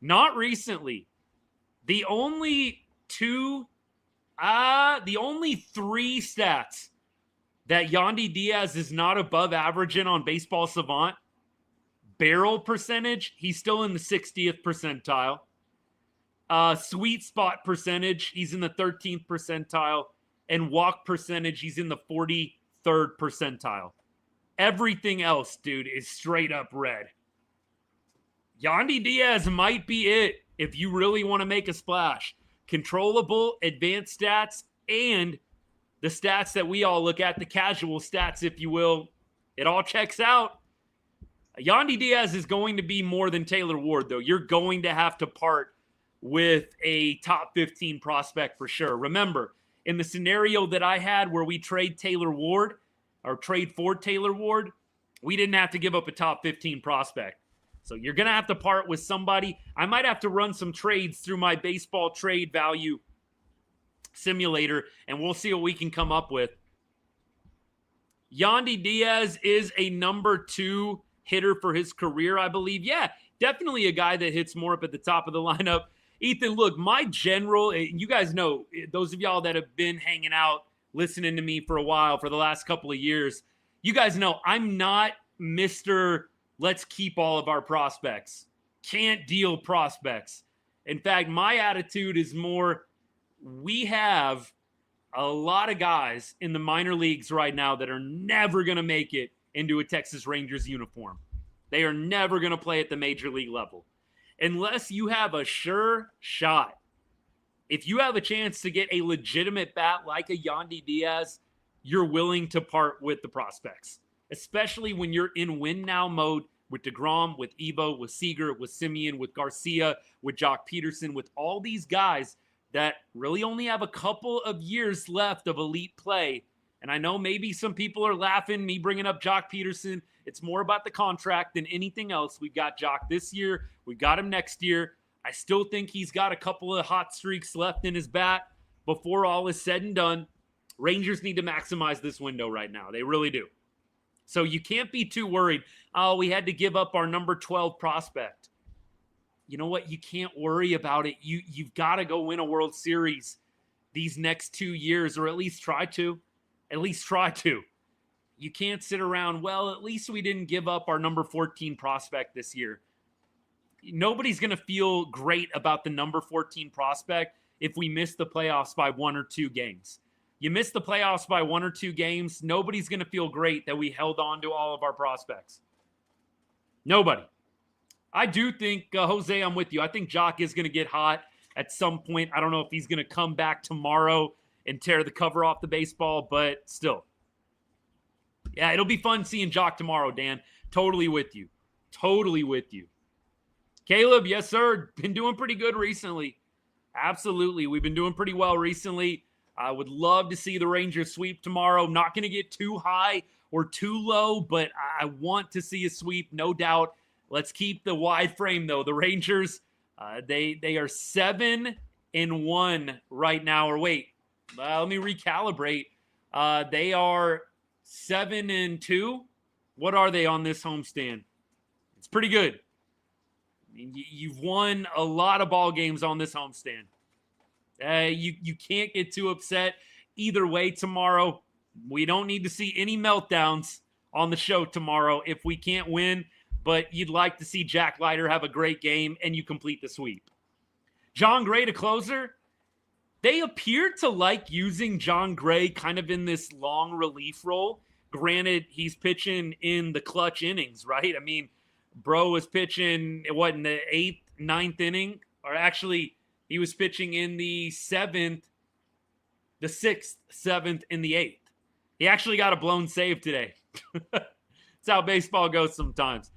[SPEAKER 2] not recently. The only 3 stats that Yandy Diaz is not above average in on baseball savant: barrel percentage, he's still in the 60th percentile. Sweet spot percentage, he's in the 13th percentile. And walk percentage, he's in the 43rd percentile. Everything else, dude, is straight up red. Yandy Diaz might be it if you really want to make a splash. Controllable, advanced stats, and the stats that we all look at, the casual stats, if you will. It all checks out. Yandy Diaz is going to be more than Taylor Ward, though. You're going to have to part with a top 15 prospect for sure. Remember, in the scenario that I had where we trade Taylor Ward, or trade for Taylor Ward, we didn't have to give up a top 15 prospect. So you're going to have to part with somebody. I might have to run some trades through my baseball trade value simulator, and we'll see what we can come up with. Yandy Diaz is a number 2 hitter for his career, I believe. Yeah, definitely a guy that hits more up at the top of the lineup. Ethan, look, my general, you guys know, those of y'all that have been hanging out, listening to me for a while, for the last couple of years, you guys know I'm not Mr. Let's keep all of our prospects. Can't deal prospects. In fact, my attitude is more, we have a lot of guys in the minor leagues right now that are never going to make it into a Texas Rangers uniform. They are never going to play at the major league level. Unless you have a sure shot. If you have a chance to get a legitimate bat like a Yandy Diaz, you're willing to part with the prospects. Especially when you're in win now mode with DeGrom, with Evo, with Seager, with Simeon, with Garcia, with Jock Peterson, with all these guys that really only have a couple of years left of elite play. And I know maybe some people are laughing me bringing up Jock Peterson. It's more about the contract than anything else. We've got Jock this year. We've got him next year. I still think he's got a couple of hot streaks left in his bat before all is said and done. Rangers need to maximize this window right now. They really do. So you can't be too worried. Oh, we had to give up our number 12 prospect. You know what? You can't worry about it. You've got to go win a World Series these next 2 years, or at least try to. At least try to. You can't sit around, well, at least we didn't give up our number 14 prospect this year. Nobody's going to feel great about the number 14 prospect if we miss the playoffs by 1 or 2 games. You miss the playoffs by 1 or 2 games, nobody's going to feel great that we held on to all of our prospects. Nobody. I do think, Jose, I'm with you. I think Jock is going to get hot at some point. I don't know if he's going to come back tomorrow and tear the cover off the baseball, but still. Yeah, it'll be fun seeing Jock tomorrow, Dan. Totally with you. Totally with you. Caleb, yes, sir. Been doing pretty good recently. Absolutely. We've been doing pretty well recently. I would love to see the Rangers sweep tomorrow. Not going to get too high or too low, but I want to see a sweep, no doubt. Let's keep the wide frame, though. The Rangers, they are 7-1 right now. Or wait, let me recalibrate. They are 7-2. What are they on this homestand? It's pretty good. I mean, you've won a lot of ball games on this homestand. You can't get too upset either way tomorrow. We don't need to see any meltdowns on the show tomorrow if we can't win, but you'd like to see Jack Leiter have a great game and you complete the sweep. John Gray to closer. They appear to like using John Gray kind of in this long relief role. Granted, he's pitching in the clutch innings, right? I mean, bro was pitching, in the 8th, 9th inning? Or actually, he was pitching in the 7th, the 6th, 7th, and the 8th. He actually got a blown save today. That's how baseball goes sometimes.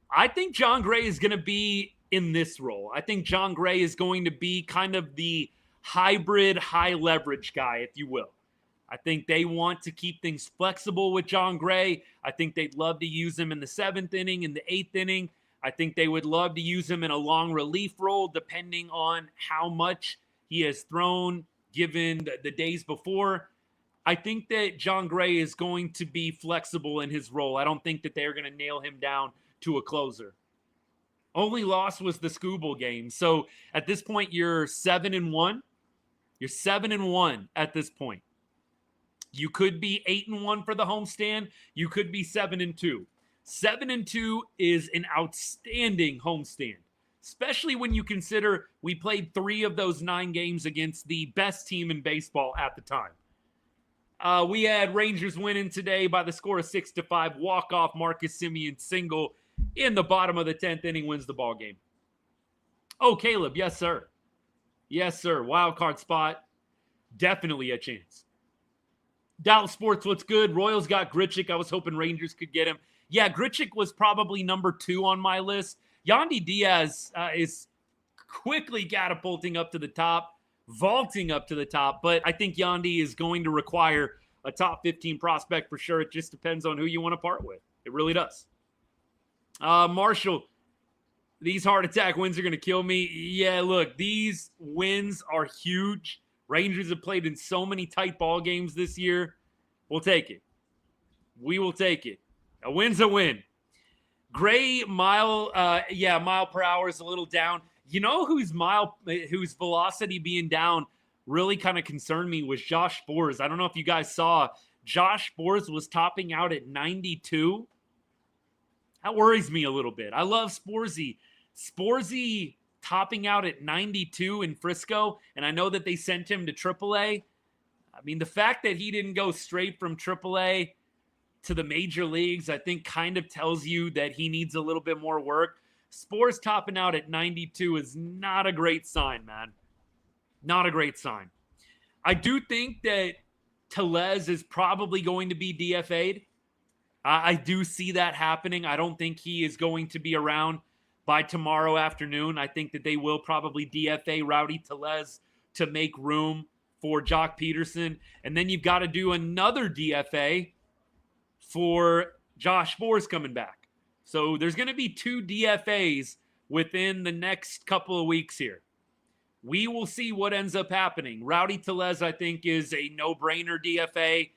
[SPEAKER 2] I think John Gray is going to be in this role. I think John Gray is going to be kind of the hybrid, high leverage guy, if you will. I think they want to keep things flexible with John Gray. I think they'd love to use him in the 7th inning, in the 8th inning. I think they would love to use him in a long relief role, depending on how much he has thrown given the days before. I think that John Gray is going to be flexible in his role. I don't think that they're going to nail him down to a closer. Only loss was the Scooble game. So at this point, you're 7-1. You're 7-1 at this point. You could be 8-1 for the homestand. You could be 7-2. 7-2 is an outstanding homestand, especially when you consider we played 3 of those 9 games against the best team in baseball at the time. We had Rangers winning today by the score of 6-5. Walk-off Marcus Semien single in the bottom of the 10th inning wins the ball game. Oh, Caleb, yes, sir. Yes, sir. Wild card spot. Definitely a chance. Dallas Sports, what's good? Royals got Grichuk. I was hoping Rangers could get him. Yeah, Grichuk was probably number 2 on my list. Yandy Diaz is quickly catapulting up to the top, vaulting up to the top, but I think Yandy is going to require a top 15 prospect for sure. It just depends on who you want to part with. It really does. Marshall, these heart attack wins are going to kill me. Yeah, look, these wins are huge. Rangers have played in so many tight ball games this year. We'll take it. We will take it. A win's a win. Gray mile per hour is a little down. You know whose velocity being down really kind of concerned me was Josh Sborz. I don't know if you guys saw. Josh Sborz was topping out at 92. That worries me a little bit. I love Sporzy. Sporzy topping out at 92 in Frisco, and I know that they sent him to AAA. I mean, the fact that he didn't go straight from AAA to the major leagues, I think kind of tells you that he needs a little bit more work. Sborz topping out at 92 is not a great sign, man. Not a great sign. I do think that Tellez is probably going to be DFA'd. I do see that happening. I don't think he is going to be around by tomorrow afternoon. I think that they will probably DFA Rowdy Tellez to make room for Jock Peterson. And then you've got to do another DFA for Josh Sborz coming back. So there's going to be 2 DFAs within the next couple of weeks here. We will see what ends up happening. Rowdy Tellez, I think, is a no-brainer DFA.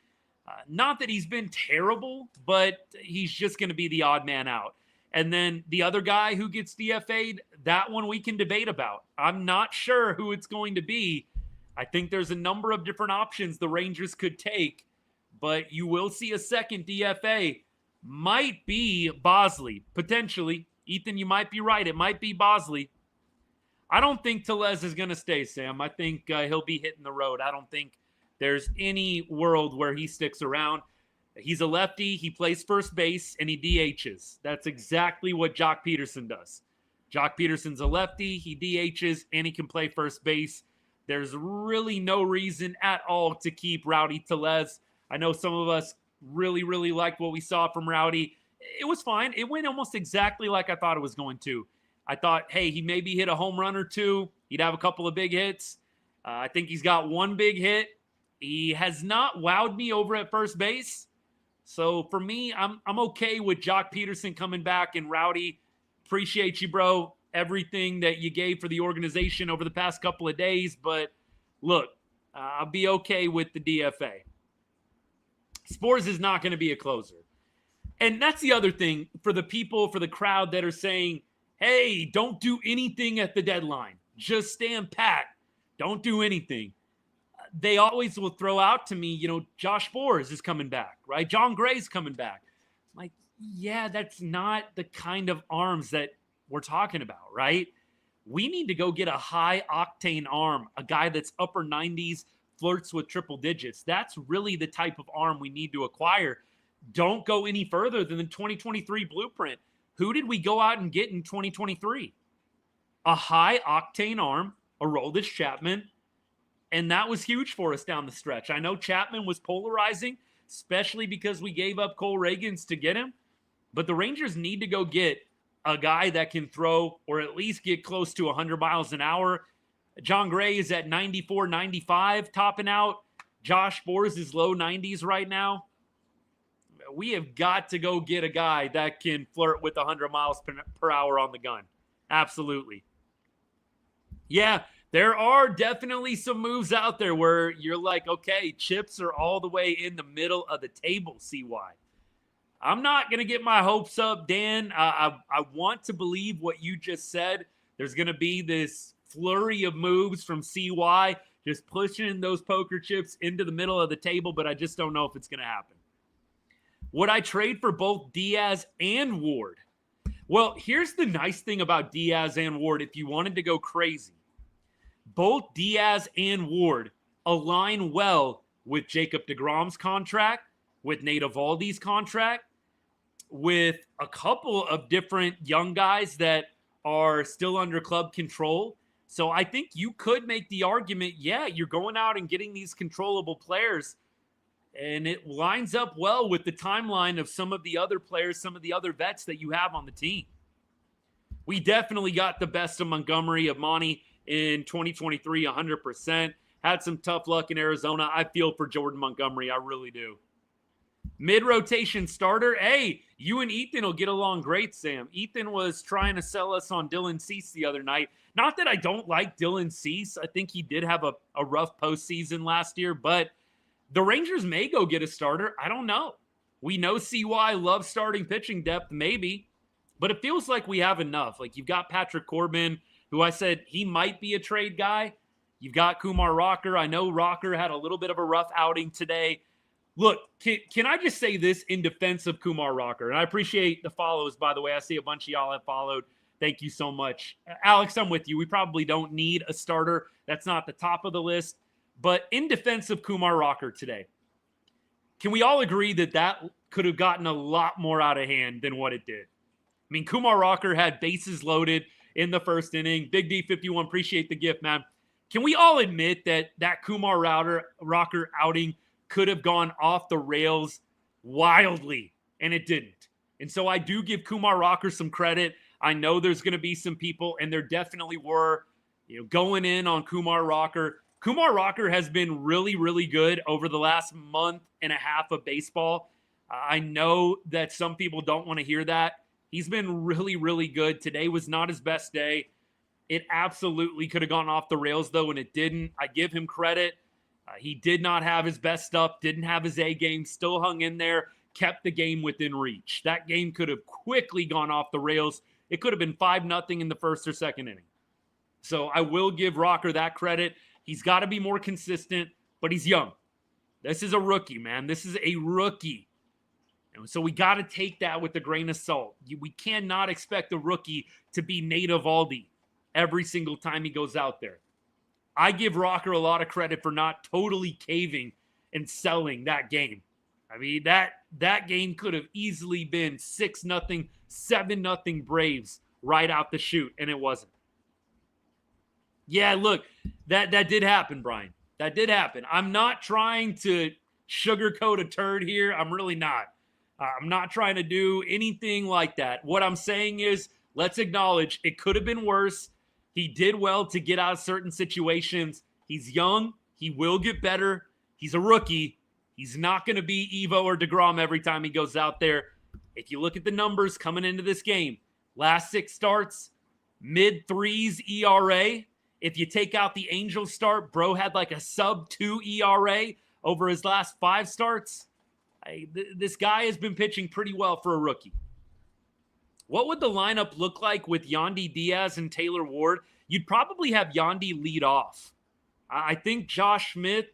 [SPEAKER 2] Not that he's been terrible, but he's just going to be the odd man out. And then the other guy who gets DFA'd, that one we can debate about. I'm not sure who it's going to be. I think there's a number of different options the Rangers could take, but you will see a second DFA. Might be Bosley, potentially. Ethan, you might be right. It might be Bosley. I don't think Tellez is going to stay, Sam. I think he'll be hitting the road. I don't think there's any world where he sticks around. He's a lefty. He plays first base, and he DHs. That's exactly what Jock Peterson does. Jock Peterson's a lefty. He DHs, and he can play first base. There's really no reason at all to keep Rowdy Tellez. I know some of us really, really liked what we saw from Rowdy. It was fine. It went almost exactly like I thought it was going to. I thought, hey, he maybe hit a home run or two. He'd have a couple of big hits. I think he's got one big hit. He has not wowed me over at first base. So for me, I'm okay with Jock Peterson coming back. And Rowdy, appreciate you, bro. Everything that you gave for the organization over the past couple of days. But look, I'll be okay with the DFA. Sborz is not going to be a closer. And that's the other thing for the people, for the crowd that are saying, hey, don't do anything at the deadline. Just stand pat. Don't do anything. They always will throw out to me, Josh Sborz is coming back, right? John Gray's coming back. I'm like, yeah, that's not the kind of arms that we're talking about, right? We need to go get a high-octane arm, a guy that's upper 90s, flirts with triple digits. That's really the type of arm we need to acquire. Don't go any further than the 2023 blueprint. Who did we go out and get in 2023? A high-octane arm, Aroldis Chapman, and that was huge for us down the stretch. I know Chapman was polarizing, especially because we gave up Cole Reagans to get him, but the Rangers need to go get a guy that can throw or at least get close to 100 miles an hour. John Gray is at 94, 95 topping out. Josh Sborz is low 90s right now. We have got to go get a guy that can flirt with 100 miles per hour on the gun. Absolutely. Yeah, there are definitely some moves out there where you're like, okay, chips are all the way in the middle of the table, CY. I'm not going to get my hopes up, Dan. I want to believe what you just said. There's going to be this flurry of moves from CY, just pushing those poker chips into the middle of the table, but I just don't know if it's going to happen. Would I trade for both Diaz and Ward? Well, here's the nice thing about Diaz and Ward if you wanted to go crazy. Both Diaz and Ward align well with Jacob deGrom's contract, with Nate Eovaldi's contract, with a couple of different young guys that are still under club control. So I think you could make the argument, yeah, you're going out and getting these controllable players, and it lines up well with the timeline of some of the other players, some of the other vets that you have on the team. We definitely got the best of Montgomery, of Monty in 2023, 100%. Had some tough luck in Arizona. I feel for Jordan Montgomery. I really do. Mid-rotation starter. Hey, you and Ethan will get along great, Sam. Ethan was trying to sell us on Dylan Cease the other night. Not that I don't like Dylan Cease. I think he did have a rough postseason last year, but the Rangers may go get a starter. I don't know. We know CY loves starting pitching depth, maybe, but it feels like we have enough. Like, you've got Patrick Corbin, who I said he might be a trade guy. You've got Kumar Rocker. I know Rocker had a little bit of a rough outing today. Look, can I just say this in defense of Kumar Rocker? And I appreciate the follows, by the way. I see a bunch of y'all have followed. Thank you so much. Alex, I'm with you. We probably don't need a starter. That's not the top of the list. But in defense of Kumar Rocker today, can we all agree that that could have gotten a lot more out of hand than what it did? I mean, Kumar Rocker had bases loaded in the first inning. Big D51, appreciate the gift, man. Can we all admit that Kumar Rocker outing could have gone off the rails wildly, and it didn't? And so I do give Kumar Rocker some credit. I know there's going to be some people, and there definitely were, going in on Kumar Rocker. Kumar Rocker has been really, really good over the last month and a half of baseball. I know that some people don't want to hear that. He's been really, really good. Today was not his best day. It absolutely could have gone off the rails, though, and it didn't. I give him credit. He did not have his best stuff, didn't have his A game, still hung in there, kept the game within reach. That game could have quickly gone off the rails. It could have been 5-0 in the first or second inning. So I will give Rocker that credit. He's got to be more consistent, but he's young. This is a rookie, man. This is a rookie. And so we got to take that with a grain of salt. We cannot expect a rookie to be Nate Eovaldi every single time he goes out there. I give Rocker a lot of credit for not totally caving and selling that game. I mean, that game could have easily been 6-0, 7-0 Braves right out the chute, and it wasn't. Yeah, look, that did happen, Brian. That did happen. I'm not trying to sugarcoat a turd here. I'm really not. I'm not trying to do anything like that. What I'm saying is let's acknowledge it could have been worse. He did well to get out of certain situations. He's young. He will get better. He's a rookie. He's not going to be Evo or DeGrom every time he goes out there. If you look at the numbers coming into this game, last 6 starts, mid-3s ERA. If you take out the Angels start, bro had like a sub-2 ERA over his last 5 starts. This guy has been pitching pretty well for a rookie. What would the lineup look like with Yandy Diaz and Taylor Ward? You'd probably have Yandy lead off. I think Josh Smith,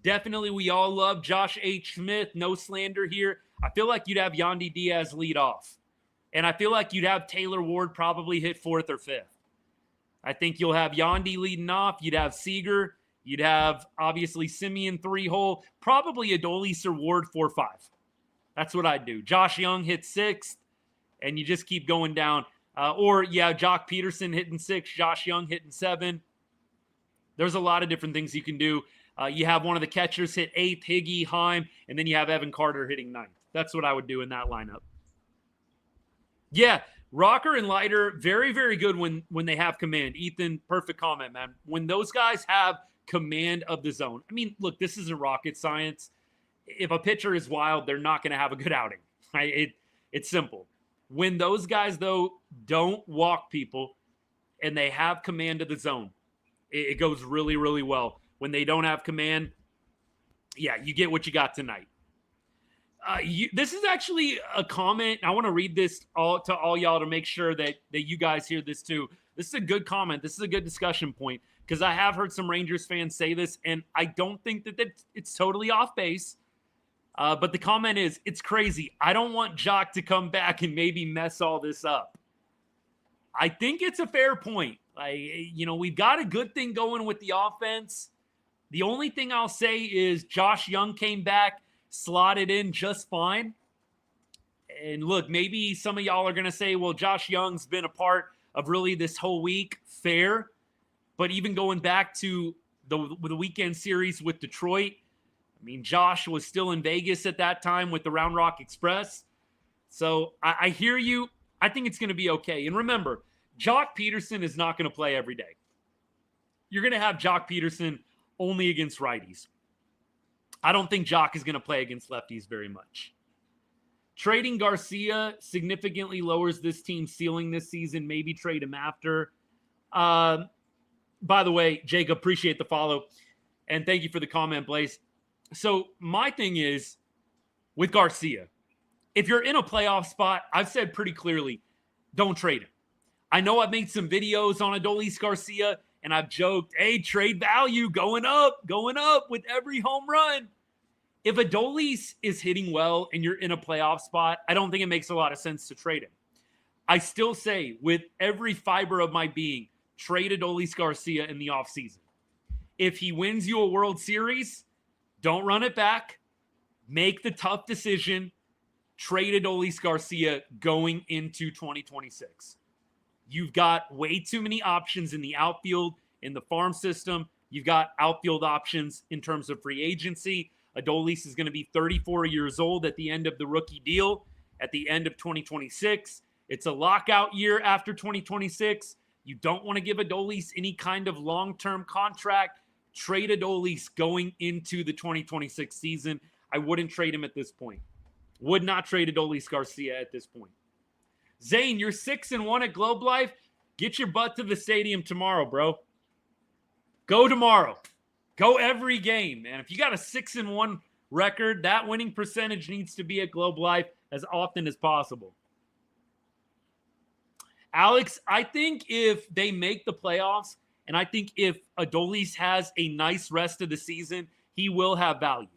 [SPEAKER 2] definitely we all love Josh H. Smith, no slander here. I feel like you'd have Yandy Diaz lead off. And I feel like you'd have Taylor Ward probably hit 4th or 5th. I think you'll have Yandy leading off. You'd have Seager. You'd have, obviously, Simeon 3-hole. Probably Adolis or Ward 4-5. That's what I'd do. Josh Jung hits 6th, and you just keep going down. Jock Peterson hitting 6, Josh Jung hitting 7. There's a lot of different things you can do. You have one of the catchers hit 8th, Higgy, Heim, and then you have Evan Carter hitting 9th. That's what I would do in that lineup. Yeah, Rocker and Leiter, very, very good when they have command. Ethan, perfect comment, man. When those guys have command of the zone. I mean, look, this isn't rocket science. If a pitcher is wild, they're not going to have a good outing. Right? It's simple. When those guys, though, don't walk people and they have command of the zone, it goes really, really well. When they don't have command, yeah, you get what you got tonight. This is actually a comment. I want to read this to all y'all to make sure that you guys hear this too. This is a good comment. This is a good discussion point because I have heard some Rangers fans say this, and I don't think that it's totally off base. But the comment is, it's crazy. I don't want Jock to come back and maybe mess all this up. I think it's a fair point. We've got a good thing going with the offense. The only thing I'll say is Josh Jung came back, slotted in just fine. And look, maybe some of y'all are going to say, well, Josh Jung's been a part of really this whole week. Fair. But even going back to the weekend series with Detroit, I mean, Josh was still in Vegas at that time with the Round Rock Express. So I hear you. I think it's going to be okay. And remember, Jock Peterson is not going to play every day. You're going to have Jock Peterson only against righties. I don't think Jock is going to play against lefties very much. Trading Garcia significantly lowers this team's ceiling this season. Maybe trade him after. By the way, Jake, appreciate the follow. And thank you for the comment, Blaze. So my thing is, with Garcia, if you're in a playoff spot, I've said pretty clearly, don't trade him. I know I've made some videos on Adolis Garcia, and I've joked, hey, trade value going up with every home run. If Adolis is hitting well and you're in a playoff spot, I don't think it makes a lot of sense to trade him. I still say, with every fiber of my being, trade Adolis Garcia in the offseason. If he wins you a World Series, don't run it back. Make the tough decision. Trade Adolis Garcia going into 2026. You've got way too many options in the outfield, in the farm system. You've got outfield options in terms of free agency. Adolis is going to be 34 years old at the end of the rookie deal, at the end of 2026. It's a lockout year after 2026. You don't want to give Adolis any kind of long-term contract. Trade Adolis going into the 2026 season. I wouldn't trade him at this point. Would not trade Adolis Garcia at this point. Zane, you're 6-1 at Globe Life. Get your butt to the stadium tomorrow, bro. Go tomorrow. Go every game, man. If you got a 6-1 record, that winning percentage needs to be at Globe Life as often as possible. Alex, I think if they make the playoffs, and I think if Adolis has a nice rest of the season, he will have value,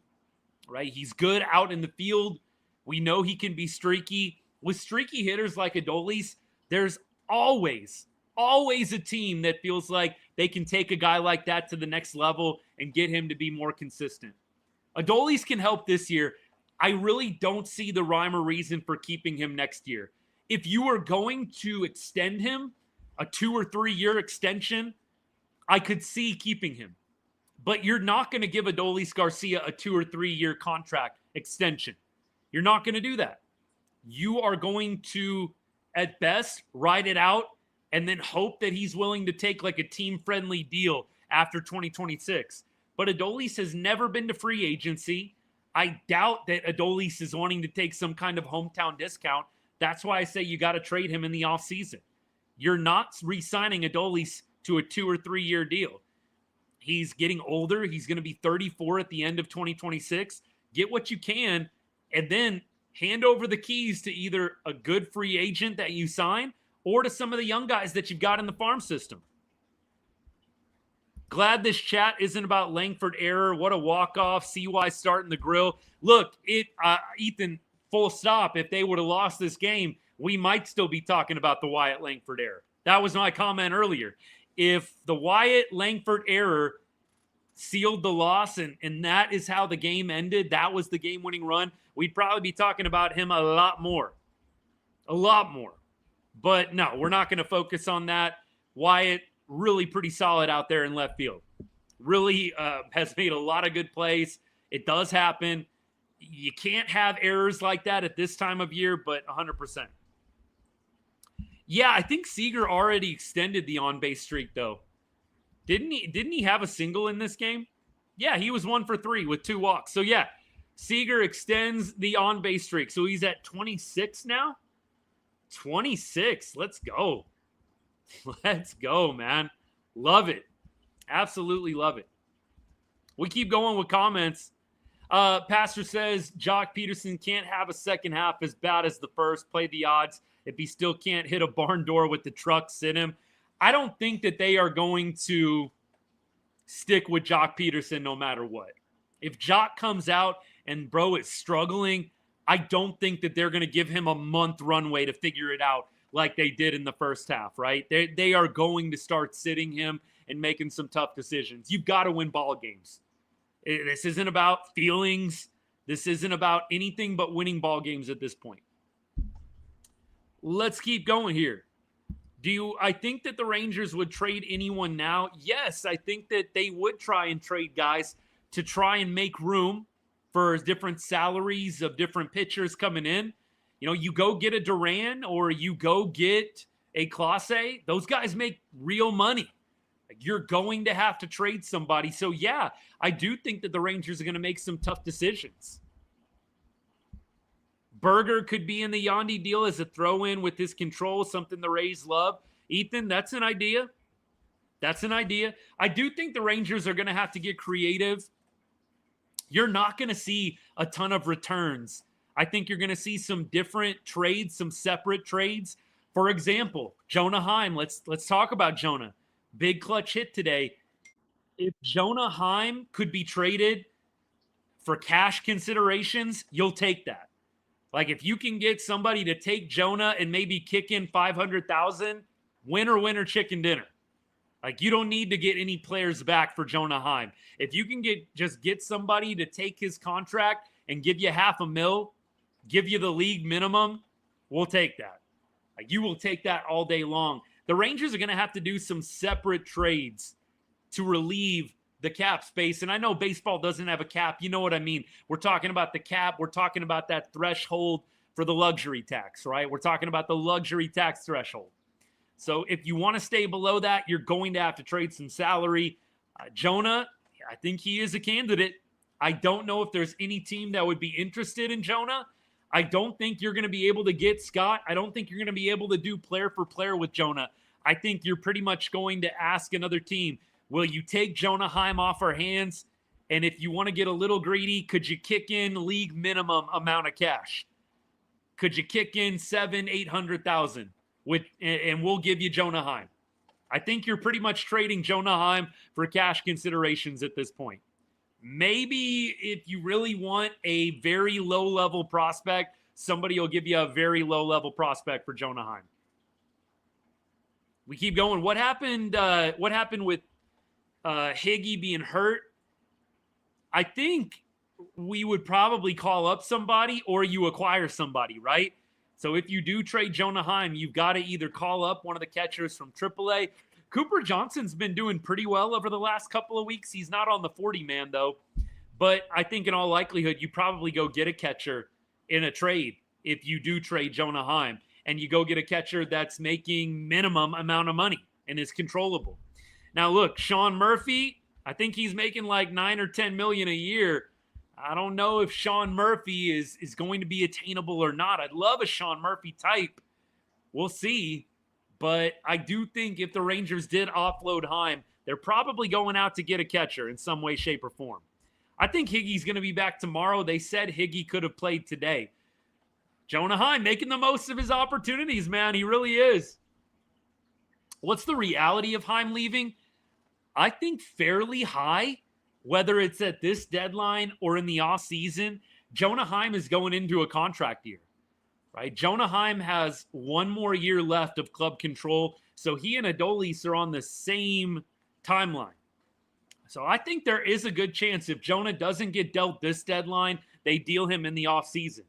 [SPEAKER 2] right? He's good out in the field. We know he can be streaky. With streaky hitters like Adolis, there's always a team that feels like they can take a guy like that to the next level and get him to be more consistent. Adolis can help this year. I really don't see the rhyme or reason for keeping him next year. If you are going to extend him, a 2 or 3 year extension, I could see keeping him. But you're not going to give Adolis Garcia a 2 or 3 year contract extension. You're not going to do that. You are going to at best, ride it out, and then hope that he's willing to take like a team-friendly deal after 2026. But Adolis has never been to free agency. I doubt that Adolis is wanting to take some kind of hometown discount. That's why I say you got to trade him in the offseason. You're not re-signing Adolis to a 2 or 3 year deal. He's getting older. He's going to be 34 at the end of 2026. Get what you can, and then hand over the keys to either a good free agent that you sign or to some of the young guys that you've got in the farm system. Glad this chat isn't about Langford error. What a walk-off. CY starting the grill. Look, Ethan, full stop. If they would have lost this game, we might still be talking about the Wyatt Langford error. That was my comment earlier. If the Wyatt Langford error sealed the loss and that is how the game ended, that was the game-winning run, we'd probably be talking about him a lot more. A lot more. But no, we're not going to focus on that. Wyatt, really pretty solid out there in left field. Really has made a lot of good plays. It does happen. You can't have errors like that at this time of year, but 100%. Yeah, I think Seager already extended the on-base streak, though. Didn't he have a single in this game? Yeah, he was 1 for 3 with 2 walks. So, yeah, Seager extends the on-base streak. So, he's at 26 now? 26. Let's go. Let's go, man. Love it. Absolutely love it. We keep going with comments. Pastor says, Jock Peterson can't have a second half as bad as the first. Play the odds if he still can't hit a barn door with the trucks in him. I don't think that they are going to stick with Jock Peterson no matter what. If Jock comes out and bro is struggling, I don't think that they're going to give him a month runway to figure it out like they did in the first half, right? They are going to start sitting him and making some tough decisions. You've got to win ball games. This isn't about feelings. This isn't about anything but winning ball games at this point. Let's keep going here. I think that the Rangers would trade anyone now? Yes, I think that they would try and trade guys to try and make room for different salaries of different pitchers coming in. You know, you go get a Duran or you go get a Clase. Those guys make real money. You're going to have to trade somebody. So, yeah, I do think that the Rangers are going to make some tough decisions. Berger could be in the Yandy deal as a throw-in with his control, something the Rays love. Ethan, that's an idea. That's an idea. I do think the Rangers are going to have to get creative. You're not going to see a ton of returns. I think you're going to see some different trades, some separate trades. For example, Jonah Heim. Let's talk about Jonah. Big clutch hit today. If Jonah Heim could be traded for cash considerations, you'll take that. Like if you can get somebody to take Jonah and maybe kick in $500,000, winner chicken dinner. Like you don't need to get any players back for Jonah Heim. If you can get somebody to take his contract and give you $500,000, give you the league minimum, we'll take that. Like you will take that all day long. The Rangers are going to have to do some separate trades to relieve the cap space. And I know baseball doesn't have a cap. You know what I mean? We're talking about the cap. We're talking about that threshold for the luxury tax, right? We're talking about the luxury tax threshold. So if you want to stay below that, you're going to have to trade some salary. Jonah, I think he is a candidate. I don't know if there's any team that would be interested in Jonah. I don't think you're going to be able to get Scott. I don't think you're going to be able to do player for player with Jonah. I think you're pretty much going to ask another team, will you take Jonah Heim off our hands? And if you want to get a little greedy, could you kick in league minimum amount of cash? Could you kick in $700,000-$800,000 and we'll give you Jonah Heim? I think you're pretty much trading Jonah Heim for cash considerations at this point. Maybe if you really want a very low-level prospect, somebody will give you a very low-level prospect for Jonah Heim. We keep going. What happened with Higgy being hurt? I think we would probably call up somebody or you acquire somebody, right? So if you do trade Jonah Heim, you've got to either call up one of the catchers from AAA. Cooper Johnson's been doing pretty well over the last couple of weeks. He's not on the 40-man, though. But I think in all likelihood, you probably go get a catcher in a trade if you do trade Jonah Heim. and you go get a catcher that's making minimum amount of money and is controllable. Now, look, Sean Murphy, I think he's making like 9 or 10 million a year. I don't know if Sean Murphy is going to be attainable or not. I'd love a Sean Murphy type. We'll see. But I do think if the Rangers did offload Heim, they're probably going out to get a catcher in some way, shape, or form. I think Higgy's going to be back tomorrow. They said Higgy could have played today. Jonah Heim making the most of his opportunities, man. He really is. What's the reality of Heim leaving? I think fairly high, whether it's at this deadline or in the offseason. Jonah Heim is going into a contract year, right? Jonah Heim has one more year left of club control, so he and Adolis are on the same timeline. So I think there is a good chance if Jonah doesn't get dealt this deadline, they deal him in the offseason.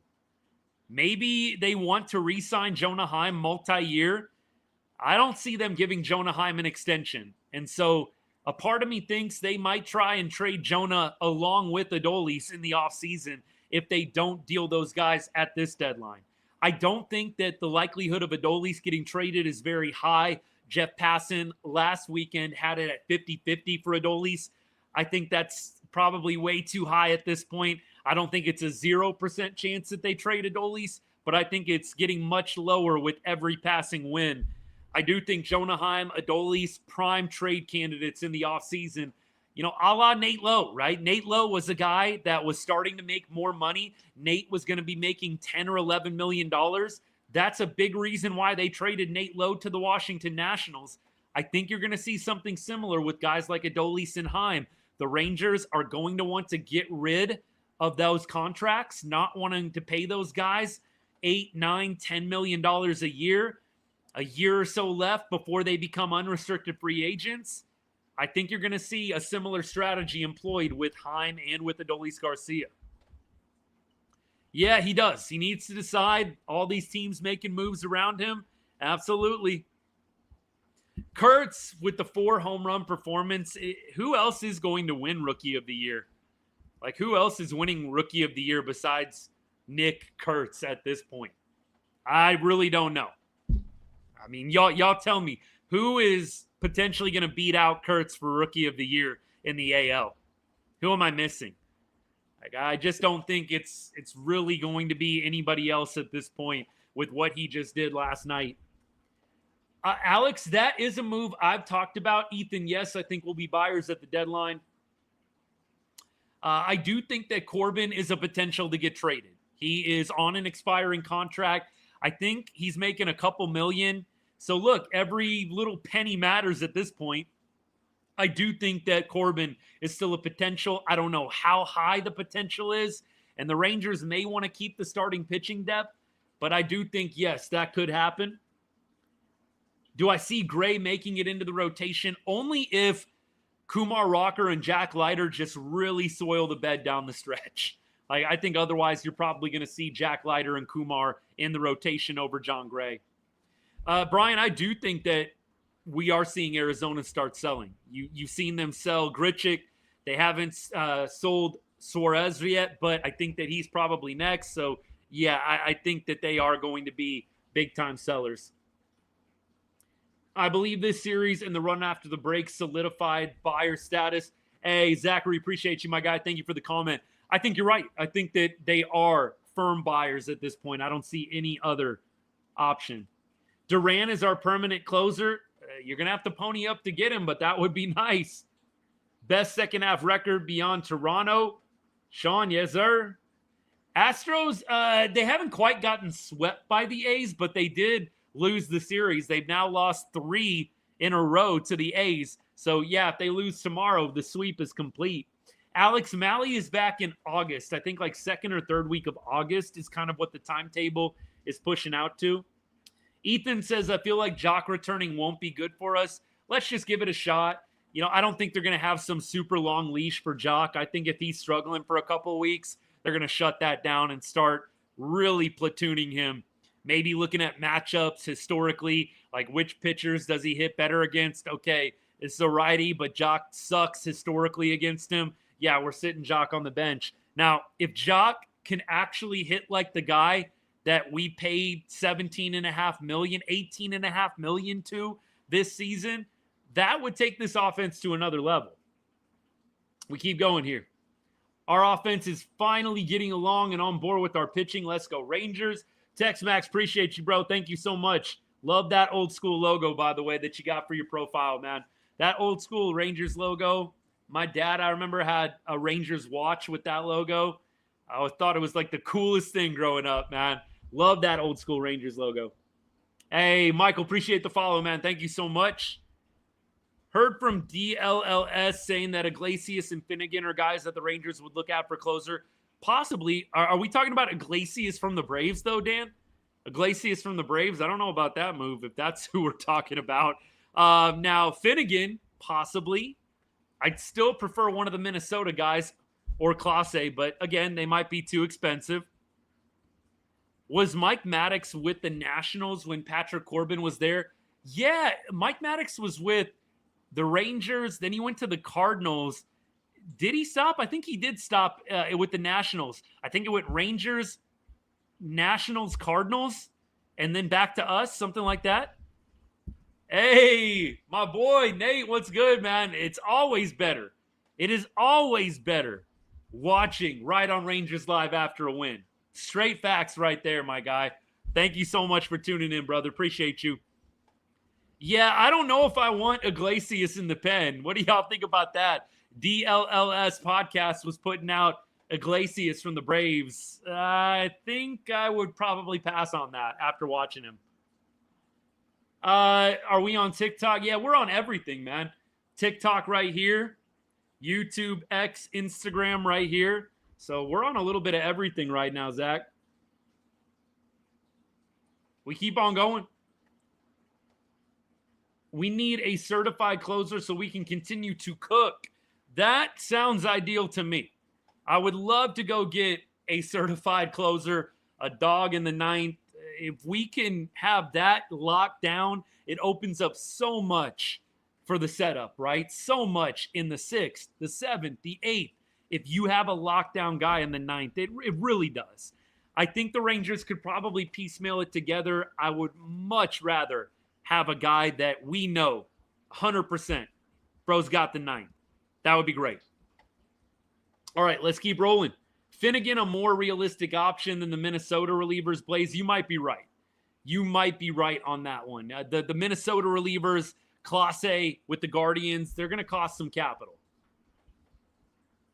[SPEAKER 2] Maybe they want to re-sign Jonah Heim multi-year. I don't see them giving Jonah Heim an extension. And so a part of me thinks they might try and trade Jonah along with Adolis in the offseason if they don't deal those guys at this deadline. I don't think that the likelihood of Adolis getting traded is very high. Jeff Passan last weekend had it at 50-50 for Adolis. I think that's probably way too high at this point. I don't think it's a 0% chance that they trade Adolis, but I think it's getting much lower with every passing win. I do think Jonah Heim, Adolis, prime trade candidates in the offseason. You know, a la Nate Lowe, right? Nate Lowe was a guy that was starting to make more money. Nate was going to be making $10 or $11 million. That's a big reason why they traded Nate Lowe to the Washington Nationals. I think you're going to see something similar with guys like Adolis and Heim. The Rangers are going to want to get rid of those contracts, not wanting to pay those guys $8, $9, $10 million a year or so left before they become unrestricted free agents. I think you're going to see a similar strategy employed with Heim and with Adolis Garcia. Yeah, he does. He needs to decide. All these teams making moves around him. Absolutely. Kurtz with the 4 home run performance. Who else is going to win Rookie of the Year? Like, who else is winning Rookie of the Year besides Nick Kurtz at this point? I really don't know. I mean, y'all tell me, who is potentially going to beat out Kurtz for Rookie of the Year in the AL? Who am I missing? Like, I just don't think it's really going to be anybody else at this point with what he just did last night. Alex, that is a move I've talked about. Ethan, yes, I think we'll be buyers at the deadline. I do think that Corbin is a potential to get traded. He is on an expiring contract. I think he's making a couple million. So look, every little penny matters at this point. I do think that Corbin is still a potential. I don't know how high the potential is, and the Rangers may want to keep the starting pitching depth, but I do think, yes, that could happen. Do I see Gray making it into the rotation? Only if Kumar Rocker and Jack Leiter just really soil the bed down the stretch. Like, I think otherwise you're probably going to see Jack Leiter and Kumar in the rotation over John Gray. Brian, I do think that we are seeing Arizona start selling. You've seen them sell Grichuk. They haven't sold Suarez yet, but I think that he's probably next. So, yeah, I think that they are going to be big-time sellers. I believe this series and the run after the break solidified buyer status. Hey, Zachary, appreciate you, my guy. Thank you for the comment. I think you're right. I think that they are firm buyers at this point. I don't see any other option. Duran is our permanent closer. You're going to have to pony up to get him, but that would be nice. Best second half record beyond Toronto. Sean, yes, sir. Astros, they haven't quite gotten swept by the A's, but they did lose the series. They've now lost 3 in a row to the A's. So, yeah, if they lose tomorrow, the sweep is complete. Alex Malley is back in August. I think like second or third week of August is kind of what the timetable is pushing out to. Ethan says, I feel like Jock returning won't be good for us. Let's just give it a shot. You know, I don't think they're going to have some super long leash for Jock. I think if he's struggling for a couple of weeks, they're going to shut that down and start really platooning him. Maybe looking at matchups historically, like which pitchers does he hit better against? Okay, it's a righty, but Jock sucks historically against him. Yeah, we're sitting Jock on the bench. Now, if Jock can actually hit like the guy that we paid $17.5 million, $18.5 million to this season, that would take this offense to another level. We keep going here. Our offense is finally getting along and on board with our pitching. Let's go Rangers. Tex Max, appreciate you, bro. Thank you so much. Love that old school logo, by the way, that you got for your profile, man. That old school Rangers logo. My dad, I remember, had a Rangers watch with that logo. I thought it was like the coolest thing growing up, man. Love that old school Rangers logo. Hey, Michael, appreciate the follow, man. Thank you so much. Heard from DLLS saying that Iglesias and Finnegan are guys that the Rangers would look at for closer. Possibly. Are we talking about Iglesias from the Braves, though, Dan? Iglesias from the Braves? I don't know about that move, if that's who we're talking about. Now, Finnegan, possibly. I'd still prefer one of the Minnesota guys or Clase, but again, they might be too expensive. Was Mike Maddox with the Nationals when Patrick Corbin was there? Yeah, Mike Maddox was with the Rangers. Then he went to the Cardinals. Did he stop? I think he did stop with the Nationals. I think it went Rangers, Nationals, Cardinals, and then back to us, something like that. Hey, my boy, Nate, what's good, man? It's always better. It is always better watching right on Rangers Live after a win. Straight facts right there, my guy. Thank you so much for tuning in, brother. Appreciate you. Yeah, I don't know if I want Iglesias in the pen. What do y'all think about that? DLLS podcast was putting out Iglesias from the Braves. I think I would probably pass on that after watching him. Are we on TikTok? Yeah, we're on everything, man. TikTok right here. YouTube, X, Instagram right here. So we're on a little bit of everything right now, Zach. We keep on going. We need a certified closer so we can continue to cook. That sounds ideal to me. I would love to go get a certified closer, a dog in the ninth. If we can have that locked down, it opens up so much for the setup, right? So much in the sixth, the seventh, the eighth. If you have a lockdown guy in the ninth, it really does. I think the Rangers could probably piecemeal it together. I would much rather have a guy that we know 100%. Bro's got the ninth. That would be great. All right, let's keep rolling. Finnegan, a more realistic option than the Minnesota relievers. Blaze, you might be right. You might be right on that one. The Minnesota relievers, Clase with the Guardians, they're going to cost some capital.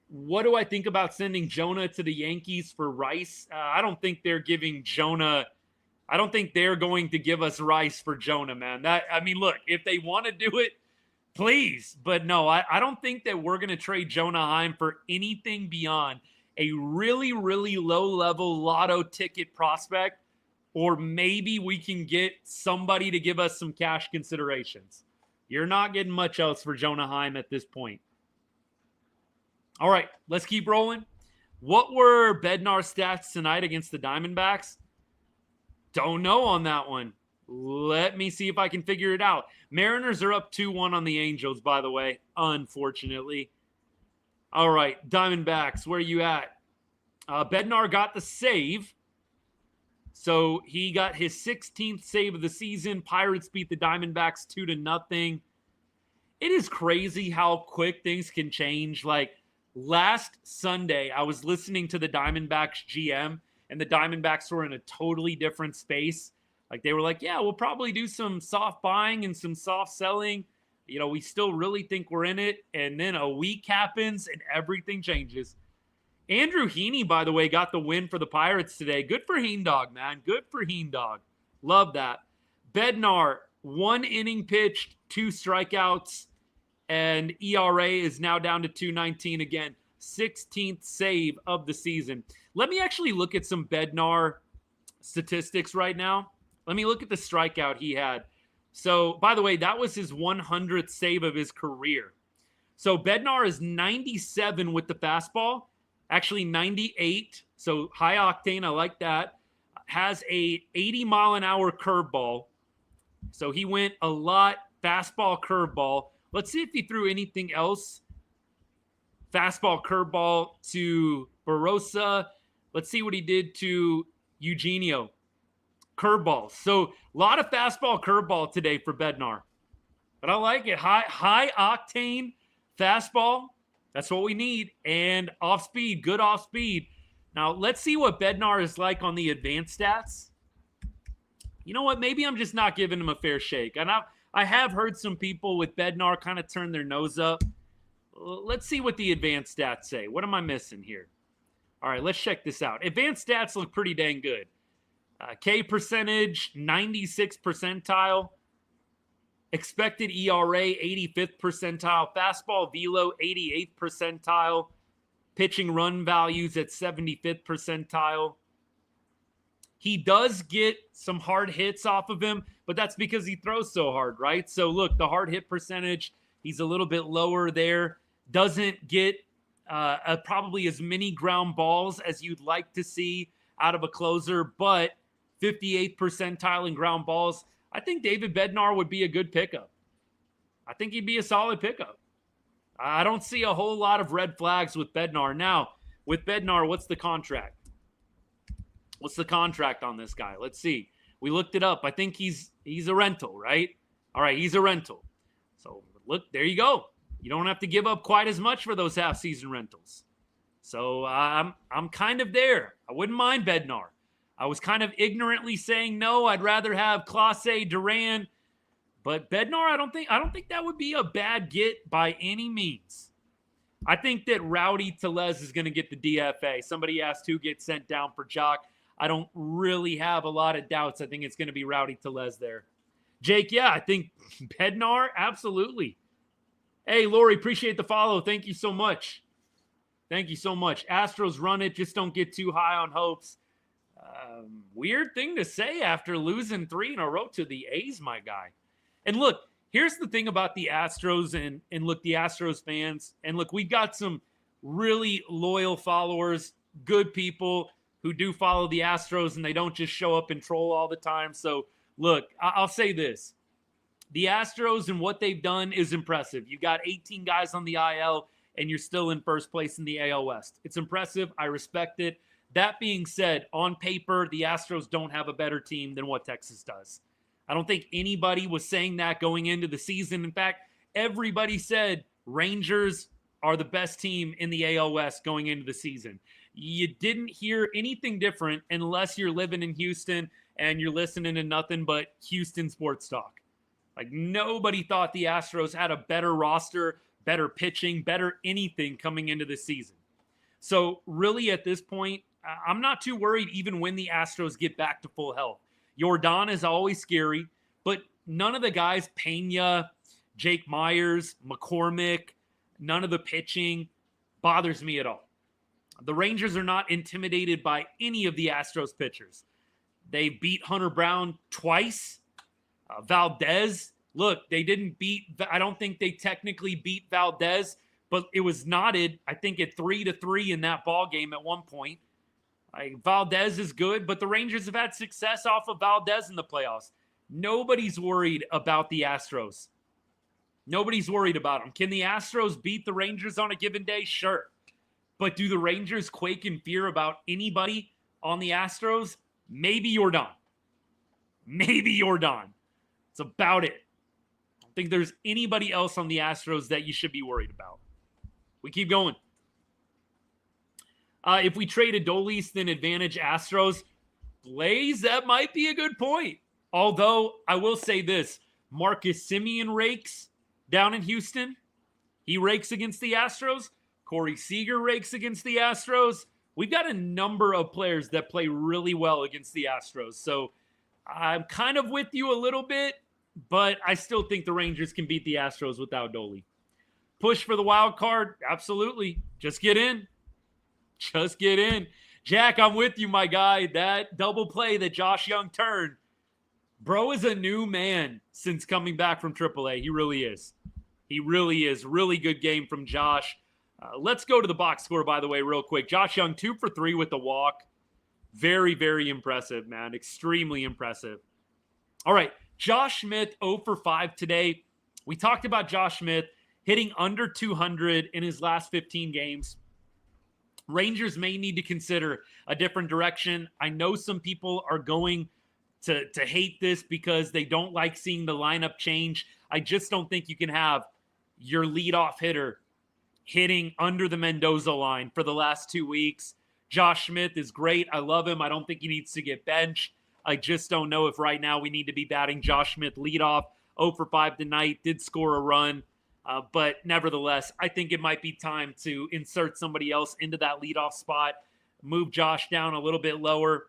[SPEAKER 2] What do I think about sending Jonah to the Yankees for Rice? I don't think they're giving Jonah. I don't think they're going to give us Rice for Jonah, man. Look, if they want to do it, please. But no, I don't think that we're going to trade Jonah Heim for anything beyond a really, really low-level lotto ticket prospect, or maybe we can get somebody to give us some cash considerations. You're not getting much else for Jonah Heim at this point. All right, let's keep rolling. What were Bednar's stats tonight against the Diamondbacks? Don't know on that one. Let me see if I can figure it out. Mariners are up 2-1 on the Angels, by the way, unfortunately. All right, Diamondbacks, where are you at? Bednar got the save. So he got his 16th save of the season. Pirates beat the Diamondbacks 2-0. It is crazy how quick things can change. Like last Sunday, I was listening to the Diamondbacks GM, and the Diamondbacks were in a totally different space. Like they were like, yeah, we'll probably do some soft buying and some soft selling. You know, we still really think we're in it. And then a week happens and everything changes. Andrew Heaney, by the way, got the win for the Pirates today. Good for Heen Dog, man. Good for Heen Dog. Love that. Bednar, 1 inning pitched, 2 strikeouts, and ERA is now down to 2.19 again. 16th save of the season. Let me actually look at some Bednar statistics right now. Let me look at the strikeout he had. So, by the way, that was his 100th save of his career. So, Bednar is 97 with the fastball. Actually, 98. So, high octane. I like that. Has a 80-mile-an-hour curveball. So, he went a lot fastball, curveball. Let's see if he threw anything else. Fastball, curveball to Barossa. Let's see what he did to Eugenio. curveballs. So a lot of fastball curveball today for Bednar. But I like it. High octane fastball. That's what we need. And off speed, good off speed. Now, let's see what Bednar is like on the advanced stats. You know what? Maybe I'm just not giving him a fair shake. And I have heard some people with Bednar kind of turn their nose up. Let's see what the advanced stats say. What am I missing here? All right, let's check this out. Advanced stats look pretty dang good. K percentage, 96th percentile. Expected ERA, 85th percentile. Fastball velo, 88th percentile. Pitching run values at 75th percentile. He does get some hard hits off of him, but that's because he throws so hard, right? So look, the hard hit percentage, he's a little bit lower there. Doesn't get probably as many ground balls as you'd like to see out of a closer, but 58th percentile in ground balls. I think David Bednar would be a good pickup. I think he'd be a solid pickup. I don't see a whole lot of red flags with Bednar. Now, with Bednar, what's the contract? What's the contract on this guy? Let's see. We looked it up. I think he's a rental, right? All right, he's a rental. So, look, there you go. You don't have to give up quite as much for those half-season rentals. So, I'm kind of there. I wouldn't mind Bednar. I was kind of ignorantly saying no. I'd rather have Clase, Duran, but Bednar, I don't think that would be a bad get by any means. I think that Rowdy Tellez is going to get the DFA. Somebody asked who gets sent down for Jock. I don't really have a lot of doubts. I think it's going to be Rowdy Tellez there. Jake, yeah, I think Bednar, absolutely. Hey, Lori, appreciate the follow. Thank you so much. Thank you so much. Astros run it. Just don't get too high on hopes. Weird thing to say after losing 3 in a row to the A's, my guy. And look, here's the thing about the Astros and look, the Astros fans. And look, we've got some really loyal followers, good people who do follow the Astros and they don't just show up and troll all the time. So look, I'll say this. The Astros and what they've done is impressive. You got 18 guys on the IL and you're still in first place in the AL West. It's impressive. I respect it. That being said, on paper, the Astros don't have a better team than what Texas does. I don't think anybody was saying that going into the season. In fact, everybody said Rangers are the best team in the AL West going into the season. You didn't hear anything different unless you're living in Houston and you're listening to nothing but Houston sports talk. Like, nobody thought the Astros had a better roster, better pitching, better anything coming into the season. So really at this point, I'm not too worried even when the Astros get back to full health. Yordan is always scary, but none of the guys, Pena, Jake Myers, McCormick, none of the pitching bothers me at all. The Rangers are not intimidated by any of the Astros pitchers. They beat Hunter Brown twice. Valdez, look, they didn't beat, I don't think they technically beat Valdez, but it was knotted, I think, at 3-3 in that ball game at one point. Valdez is good, but the Rangers have had success off of Valdez in the playoffs. Nobody's worried about the Astros. Nobody's worried about them. Can the Astros beat the Rangers on a given day? Sure. But do the Rangers quake in fear about anybody on the Astros? Maybe you're done. Maybe you're done. It's about it. I don't think there's anybody else on the Astros that you should be worried about. We keep going. If we trade Adolis, then advantage Astros. Blaze, that might be a good point. Although, I will say this. Marcus Semien rakes down in Houston. He rakes against the Astros. Corey Seager rakes against the Astros. We've got a number of players that play really well against the Astros. So, I'm kind of with you a little bit, but I still think the Rangers can beat the Astros without Adolis. Push for the wild card? Absolutely. Just get in. Just get in. Jack, I'm with you, my guy. That double play that Josh Jung turned. Bro is a new man since coming back from AAA. He really is. He really is. Really good game from Josh. Let's go to the box score, by the way, real quick. Josh Jung, 2 for 3 with the walk. Very, very impressive, man. Extremely impressive. All right. Josh Smith, 0 for 5 today. We talked about Josh Smith hitting under 200 in his last 15 games. Rangers may need to consider a different direction. I know some people are going to hate this because they don't like seeing the lineup change. I just don't think you can have your leadoff hitter hitting under the Mendoza line for the last 2 weeks. Josh Smith is great. I love him. I don't think he needs to get benched. I just don't know if right now we need to be batting Josh Smith leadoff. 0 for 5 tonight, did score a run. But nevertheless, I think it might be time to insert somebody else into that leadoff spot, move Josh down a little bit lower,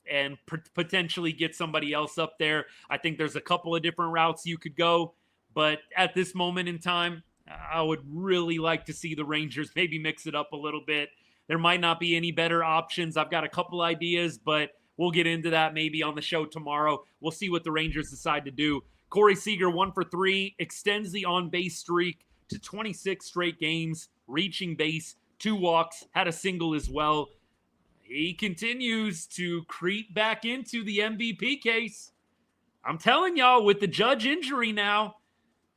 [SPEAKER 2] and potentially get somebody else up there. I think there's a couple of different routes you could go. But at this moment in time, I would really like to see the Rangers maybe mix it up a little bit. There might not be any better options. I've got a couple ideas, but we'll get into that maybe on the show tomorrow. We'll see what the Rangers decide to do. Corey Seager, 1 for 3, extends the on-base streak to 26 straight games, reaching base, 2 walks, had a single as well. He continues to creep back into the MVP case. I'm telling y'all, with the Judge injury now,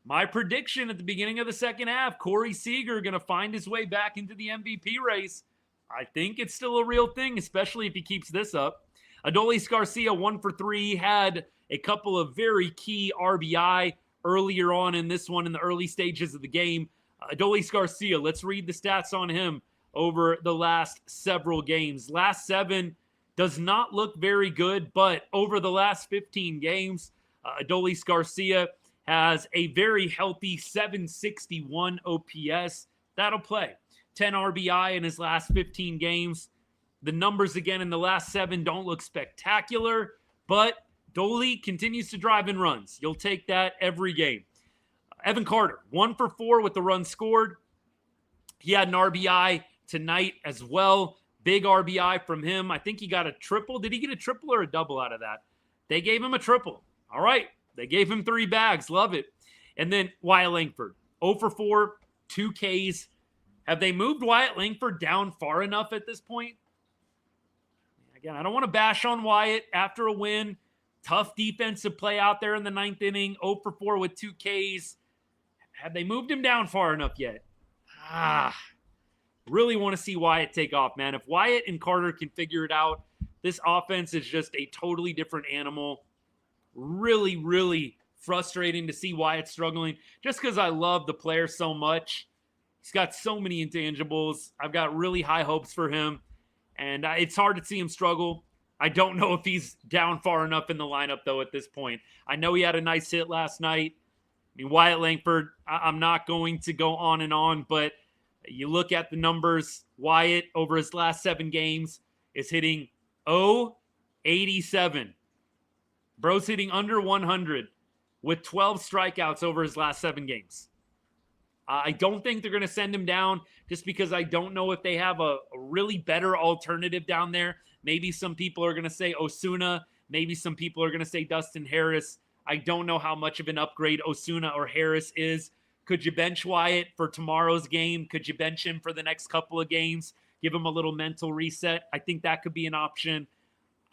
[SPEAKER 2] my prediction at the beginning of the second half, Corey Seager going to find his way back into the MVP race. I think it's still a real thing, especially if he keeps this up. Adolis Garcia, 1 for 3, had a couple of very key RBI earlier on in this one in the early stages of the game. Adolis Garcia, let's read the stats on him over the last several games. Last 7 does not look very good, but over the last 15 games, Adolis Garcia has a very healthy 761 OPS. That'll play. 10 RBI in his last 15 games. The numbers again in the last 7 don't look spectacular, but Dolly continues to drive in runs. You'll take that every game. Evan Carter, 1 for 4 with the run scored. He had an RBI tonight as well. Big RBI from him. I think he got a triple. Did he get a triple or a double out of that? They gave him a triple. All right. They gave him 3 bags. Love it. And then Wyatt Langford, 0 for 4, 2 Ks. Have they moved Wyatt Langford down far enough at this point? Again, I don't want to bash on Wyatt after a win. Tough defensive play out there in the 9th inning. 0 for 4 with 2 Ks. Have they moved him down far enough yet? Really want to see Wyatt take off, man. If Wyatt and Carter can figure it out, this offense is just a totally different animal. Really, really frustrating to see Wyatt struggling just because I love the player so much. He's got so many intangibles. I've got really high hopes for him, and it's hard to see him struggle. I don't know if he's down far enough in the lineup, though, at this point. I know he had a nice hit last night. I mean, Wyatt Langford, I'm not going to go on and on, but you look at the numbers, Wyatt, over his last 7 games, is hitting 0-87. Bro's hitting under 100 with 12 strikeouts over his last 7 games. I don't think they're going to send him down just because I don't know if they have a really better alternative down there. Maybe some people are going to say Osuna. Maybe some people are going to say Dustin Harris. I don't know how much of an upgrade Osuna or Harris is. Could you bench Wyatt for tomorrow's game? Could you bench him for the next couple of games? Give him a little mental reset? I think that could be an option.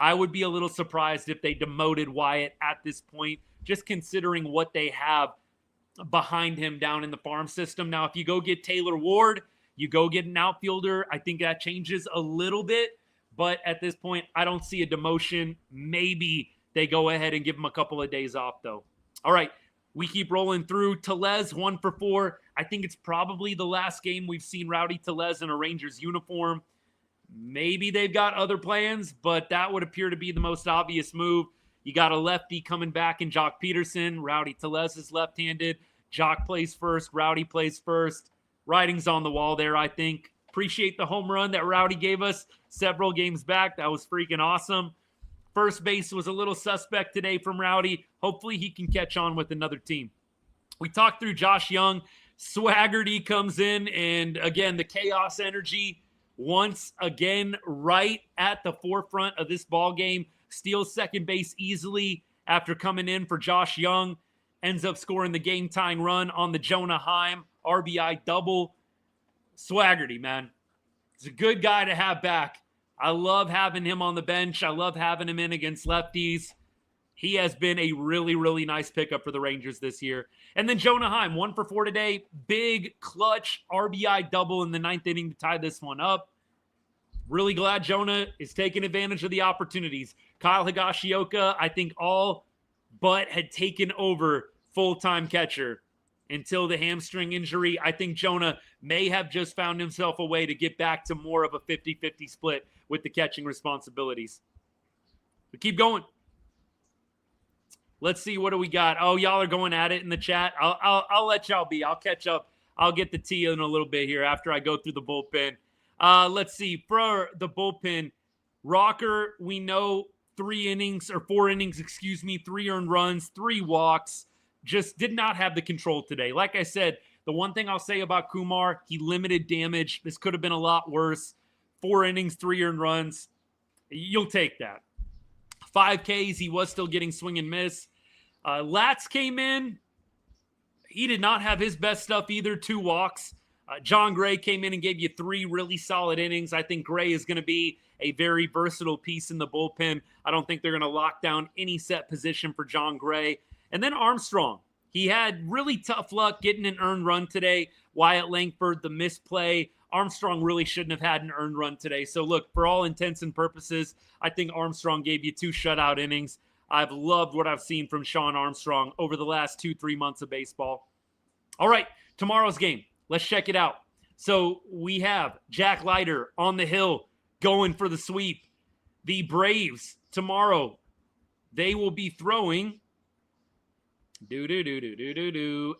[SPEAKER 2] I would be a little surprised if they demoted Wyatt at this point, just considering what they have behind him down in the farm system. Now, if you go get Taylor Ward, you go get an outfielder, I think that changes a little bit. But at this point, I don't see a demotion. Maybe they go ahead and give him a couple of days off, though. All right, we keep rolling through. Tellez, 1 for 4. I think it's probably the last game we've seen Rowdy Tellez in a Rangers uniform. Maybe they've got other plans, but that would appear to be the most obvious move. You got a lefty coming back in Jock Peterson. Rowdy Tellez is left-handed. Jock plays first. Rowdy plays first. Writing's on the wall there, I think. Appreciate the home run that Rowdy gave us several games back. That was freaking awesome. First base was a little suspect today from Rowdy. Hopefully he can catch on with another team. We talked through Josh Jung. Swaggerty comes in, and again, the chaos energy once again right at the forefront of this ball game. Steals second base easily after coming in for Josh Jung. Ends up scoring the game-tying run on the Jonah Heim RBI double. Swaggerty, man. He's a good guy to have back. I love having him on the bench. I love having him in against lefties. He has been a really, really nice pickup for the Rangers this year. And then Jonah Heim, 1 for 4 today. Big, clutch RBI double in the 9th inning to tie this one up. Really glad Jonah is taking advantage of the opportunities. Kyle Higashioka, I think all but had taken over full-time catcher until the hamstring injury. I think Jonah may have just found himself a way to get back to more of a 50-50 split with the catching responsibilities. But keep going. Let's see, what do we got? Oh, y'all are going at it in the chat. I'll let y'all be. I'll catch up. I'll get the tea in a little bit here after I go through the bullpen. Let's see. For the bullpen, Rocker, we know 4 innings, 3 earned runs, 3 walks. Just did not have the control today. Like I said, the one thing I'll say about Kumar, he limited damage. This could have been a lot worse. 4 innings, 3 earned runs. You'll take that. 5 Ks, he was still getting swing and miss. Latz came in. He did not have his best stuff either. 2 walks. John Gray came in and gave you 3 really solid innings. I think Gray is going to be a very versatile piece in the bullpen. I don't think they're going to lock down any set position for John Gray. And then Armstrong. He had really tough luck getting an earned run today. Wyatt Langford, the misplay. Armstrong really shouldn't have had an earned run today. So look, for all intents and purposes, I think Armstrong gave you 2 shutout innings. I've loved what I've seen from Sean Armstrong over the last 2-3 months of baseball. All right, tomorrow's game. Let's check it out. So we have Jack Leiter on the hill going for the sweep. The Braves tomorrow, they will be throwing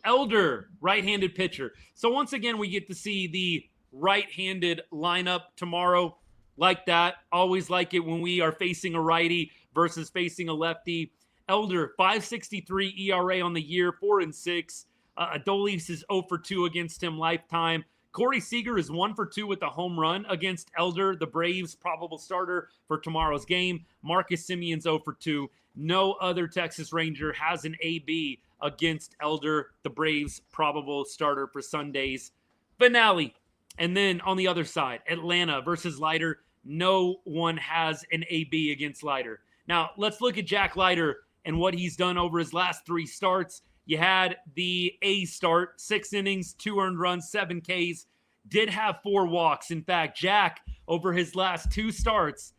[SPEAKER 2] Elder, right-handed pitcher. So once again, we get to see the right-handed lineup tomorrow. Like that. Always like it when we are facing a righty versus facing a lefty. Elder, 5.63 ERA on the year, 4-6. Adolis is 0 for 2 against him lifetime. Corey Seager is 1 for 2 with a home run against Elder, the Braves' probable starter for tomorrow's game. Marcus Simeon's 0 for 2. No other Texas Ranger has an AB against Elder, the Braves' probable starter for Sunday's finale. And then on the other side, Atlanta versus Leiter. No one has an AB against Leiter. Now, let's look at Jack Leiter and what he's done over his last 3 starts. You had the A start, 6 innings, 2 earned runs, 7 Ks. Did have 4 walks. In fact, Jack, over his last 2 starts,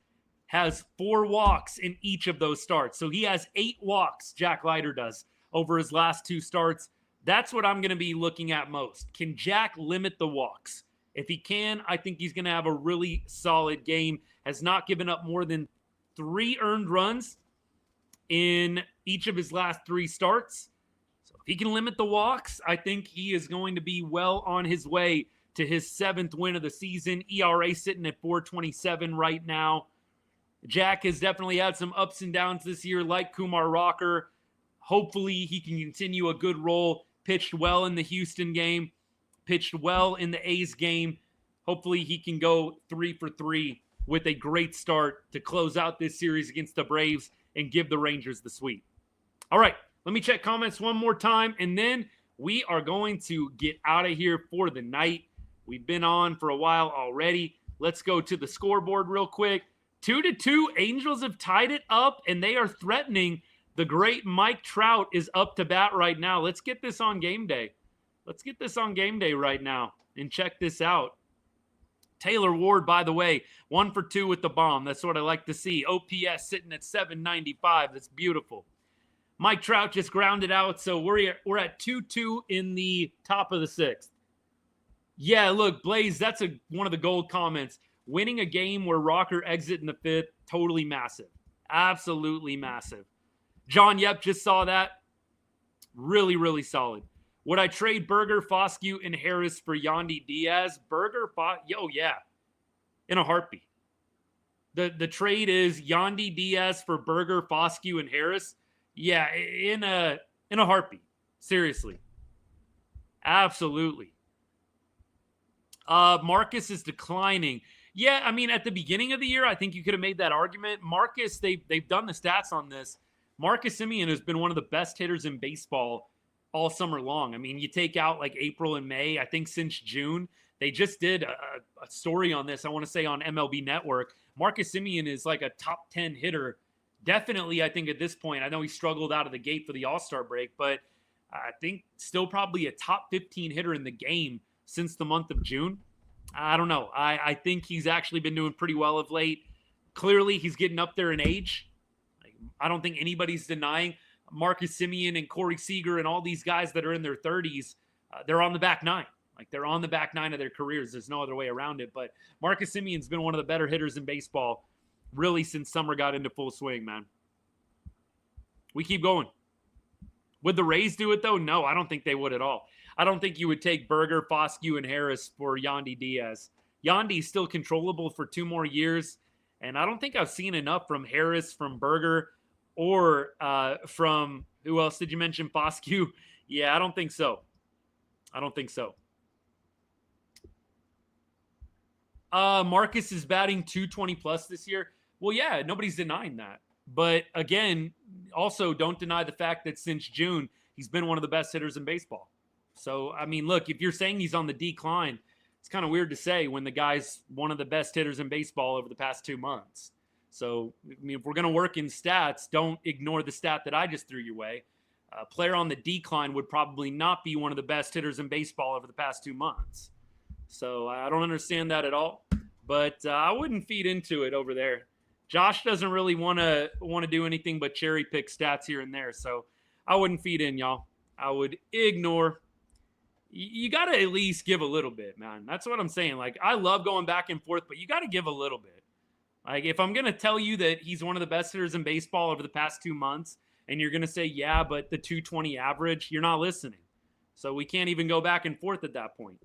[SPEAKER 2] has 4 walks in each of those starts. So he has 8 walks, Jack Leiter does, over his last 2 starts. That's what I'm going to be looking at most. Can Jack limit the walks? If he can, I think he's going to have a really solid game. Has not given up more than 3 earned runs in each of his last 3 starts. So if he can limit the walks, I think he is going to be well on his way to his 7th win of the season. ERA sitting at 4.27 right now. Jack has definitely had some ups and downs this year, like Kumar Rocker. Hopefully he can continue a good role. Pitched well in the Houston game. Pitched well in the A's game. Hopefully he can go 3 for 3 with a great start to close out this series against the Braves and give the Rangers the sweep. All right, let me check comments one more time, and then we are going to get out of here for the night. We've been on for a while already. Let's go to the scoreboard real quick. 2-2, Angels have tied it up, and they are threatening. The great Mike Trout is up to bat right now. Let's get this on game day. Let's get this on game day right now and check this out. Taylor Ward, by the way, 1 for 2 with the bomb. That's what I like to see. OPS sitting at 795. That's beautiful. Mike Trout just grounded out, so we're at 2-2 in the top of the 6th. Yeah, look, Blaze, that's one of the gold comments. Winning a game where Rocker exit in the 5th, totally massive. Absolutely massive. John, yep, just saw that. Really, really solid. Would I trade Berger, Foscue, and Harris for Yandy Diaz? Berger, yeah. In a heartbeat. The trade is Yandy Diaz for Berger, Foscue, and Harris. Yeah, in a heartbeat. Seriously. Absolutely. Marcus is declining. Yeah, I mean, at the beginning of the year, I think you could have made that argument. Marcus, they've done the stats on this. Marcus Semien has been one of the best hitters in baseball all summer long. I mean, you take out like April and May, I think since June, they just did a story on this, I want to say on MLB Network. Marcus Semien is like a top 10 hitter. Definitely, I think at this point, I know he struggled out of the gate for the All-Star break, but I think still probably a top 15 hitter in the game since the month of June. I don't know. I think he's actually been doing pretty well of late. Clearly, he's getting up there in age. I don't think anybody's denying Marcus Semien and Corey Seager and all these guys that are in their 30s, they're on the back nine. Like, they're on the back nine of their careers. There's no other way around it. But Marcus Semien's been one of the better hitters in baseball really since summer got into full swing, man. We keep going. Would the Rays do it, though? No, I don't think they would at all. I don't think you would take Berger, Foscue, and Harris for Yandy Diaz. Yandy's still controllable for 2 more years, and I don't think I've seen enough from Harris, from Berger, or from, who else did you mention, Foscue? Yeah, I don't think so. Marcus is batting 220 plus this year. Well, yeah, nobody's denying that. But again, also don't deny the fact that since June, he's been one of the best hitters in baseball. So, I mean, look, if you're saying he's on the decline, it's kind of weird to say when the guy's one of the best hitters in baseball over the past 2 months. So, I mean, if we're going to work in stats, don't ignore the stat that I just threw your way. A player on the decline would probably not be one of the best hitters in baseball over the past 2 months. So, I don't understand that at all. But I wouldn't feed into it over there. Josh doesn't really want to do anything but cherry pick stats here and there. So I wouldn't feed in, y'all. I would ignore. You got to at least give a little bit, man. That's what I'm saying. Like, I love going back and forth, but you got to give a little bit. Like, if I'm going to tell you that he's one of the best hitters in baseball over the past 2 months, and you're going to say, yeah, but the 220 average, you're not listening. So we can't even go back and forth at that point.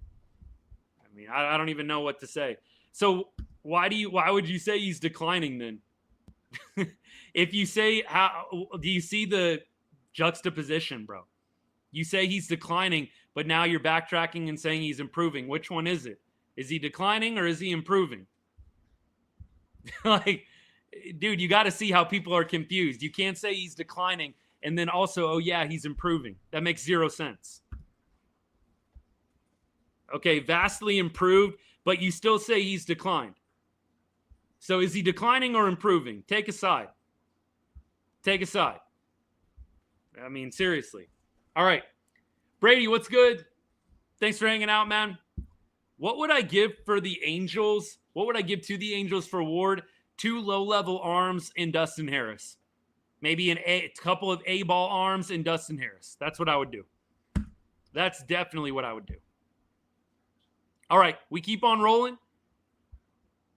[SPEAKER 2] I mean, I don't even know what to say. So why would you say he's declining then? If you say, how do you see the juxtaposition, bro? You say he's declining, but now you're backtracking and saying he's improving. Which one is it? Is he declining or is he improving? Like, dude, you got to see how people are confused. You can't say he's declining and then also, oh yeah, he's improving. That makes 0 sense. Okay, vastly improved, but you still say he's declined. So is he declining or improving? Take a side. Take a side. I mean, seriously. All right. Brady, what's good? Thanks for hanging out, man. What would I give for the Angels? What would I give to the Angels for Ward? 2 low-level arms and Dustin Harris. Maybe a couple of A-ball arms and Dustin Harris. That's what I would do. That's definitely what I would do. All right, we keep on rolling.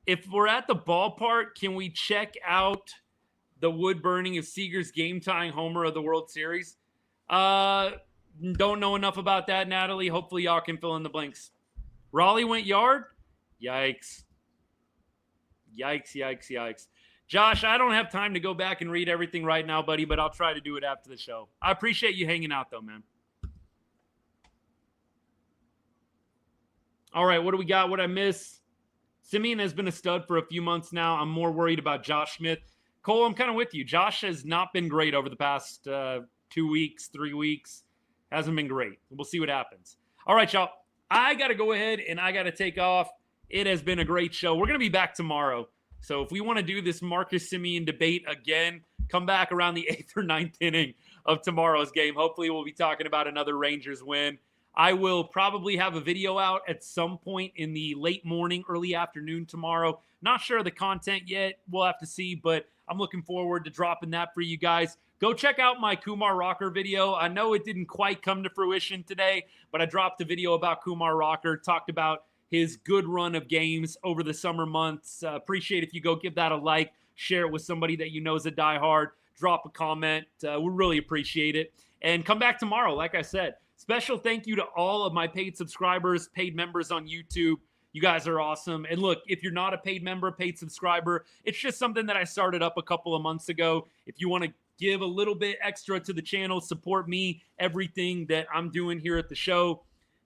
[SPEAKER 2] If we're at the ballpark, can we check out the wood burning of Seager's game-tying homer of the World Series? Don't know enough about that, Natalie. Hopefully y'all can fill in the blanks. Raleigh went yard? Yikes. Yikes. Josh, I don't have time to go back and read everything right now, buddy, but I'll try to do it after the show. I appreciate you hanging out, though, man. All right, what do we got? What I miss? Semien has been a stud for a few months now. I'm more worried about Josh Smith. Cole, I'm kind of with you. Josh has not been great over the past 2 weeks, 3 weeks. Hasn't been great. We'll see what happens. All right, y'all. I got to go ahead and I got to take off. It has been a great show. We're going to be back tomorrow. So if we want to do this Marcus Semien debate again, come back around the 8th or 9th inning of tomorrow's game. Hopefully we'll be talking about another Rangers win. I will probably have a video out at some point in the late morning, early afternoon tomorrow. Not sure of the content yet. We'll have to see, but I'm looking forward to dropping that for you guys. Go check out my Kumar Rocker video. I know it didn't quite come to fruition today, but I dropped a video about Kumar Rocker, talked about his good run of games over the summer months. Appreciate if you go give that a like, share it with somebody that you know is a diehard, drop a comment. We really appreciate it. And come back tomorrow, like I said. Special thank you to all of my paid subscribers, paid members on YouTube. You guys are awesome. And look, if you're not a paid member, paid subscriber, it's just something that I started up a couple of months ago. If you want to give a little bit extra to the channel, support me, everything that I'm doing here at the show,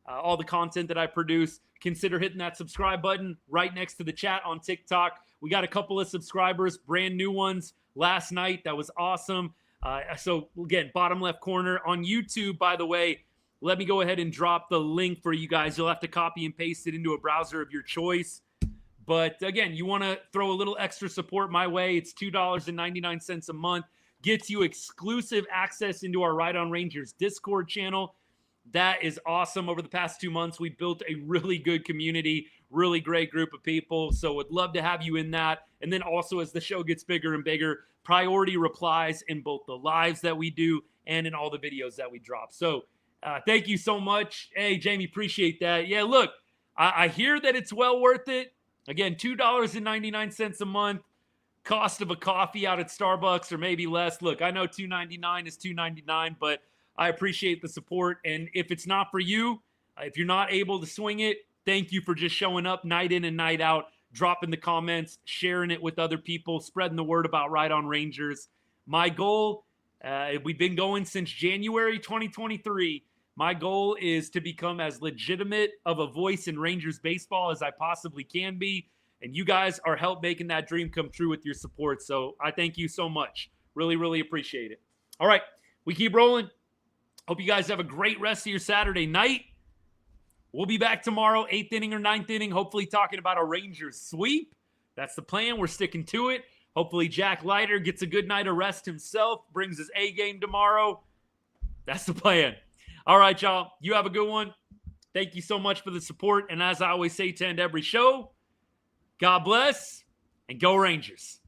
[SPEAKER 2] all the content that I produce, consider hitting that subscribe button right next to the chat on TikTok. We got a couple of subscribers, brand new ones last night. That was awesome. So again, bottom left corner on YouTube, by the way, let me go ahead and drop the link for you guys. You'll have to copy and paste it into a browser of your choice. But again, you want to throw a little extra support my way. It's $2.99 a month. Gets you exclusive access into our Ride on Rangers Discord channel. That is awesome. Over the past 2 months, we built a really good community, really great group of people. So would love to have you in that. And then also as the show gets bigger and bigger, priority replies in both the lives that we do and in all the videos that we drop. So thank you so much. Hey, Jamie, appreciate that. Yeah, look, I hear that it's well worth it. Again, $2.99 a month. Cost of a coffee out at Starbucks or maybe less. Look, I know $2.99 is $2.99, but I appreciate the support. And if it's not for you, if you're not able to swing it, thank you for just showing up night in and night out, dropping the comments, sharing it with other people, spreading the word about Right On Rangers. My goal, we've been going since January 2023. My goal is to become as legitimate of a voice in Rangers baseball as I possibly can be. And you guys are help making that dream come true with your support. So I thank you so much. Really, really appreciate it. All right, we keep rolling. Hope you guys have a great rest of your Saturday night. We'll be back tomorrow, 8th inning or 9th inning, hopefully talking about a Rangers sweep. That's the plan. We're sticking to it. Hopefully Jack Leiter gets a good night of rest himself, brings his A game tomorrow. That's the plan. All right, y'all. You have a good one. Thank you so much for the support. And as I always say to end every show, God bless and go Rangers.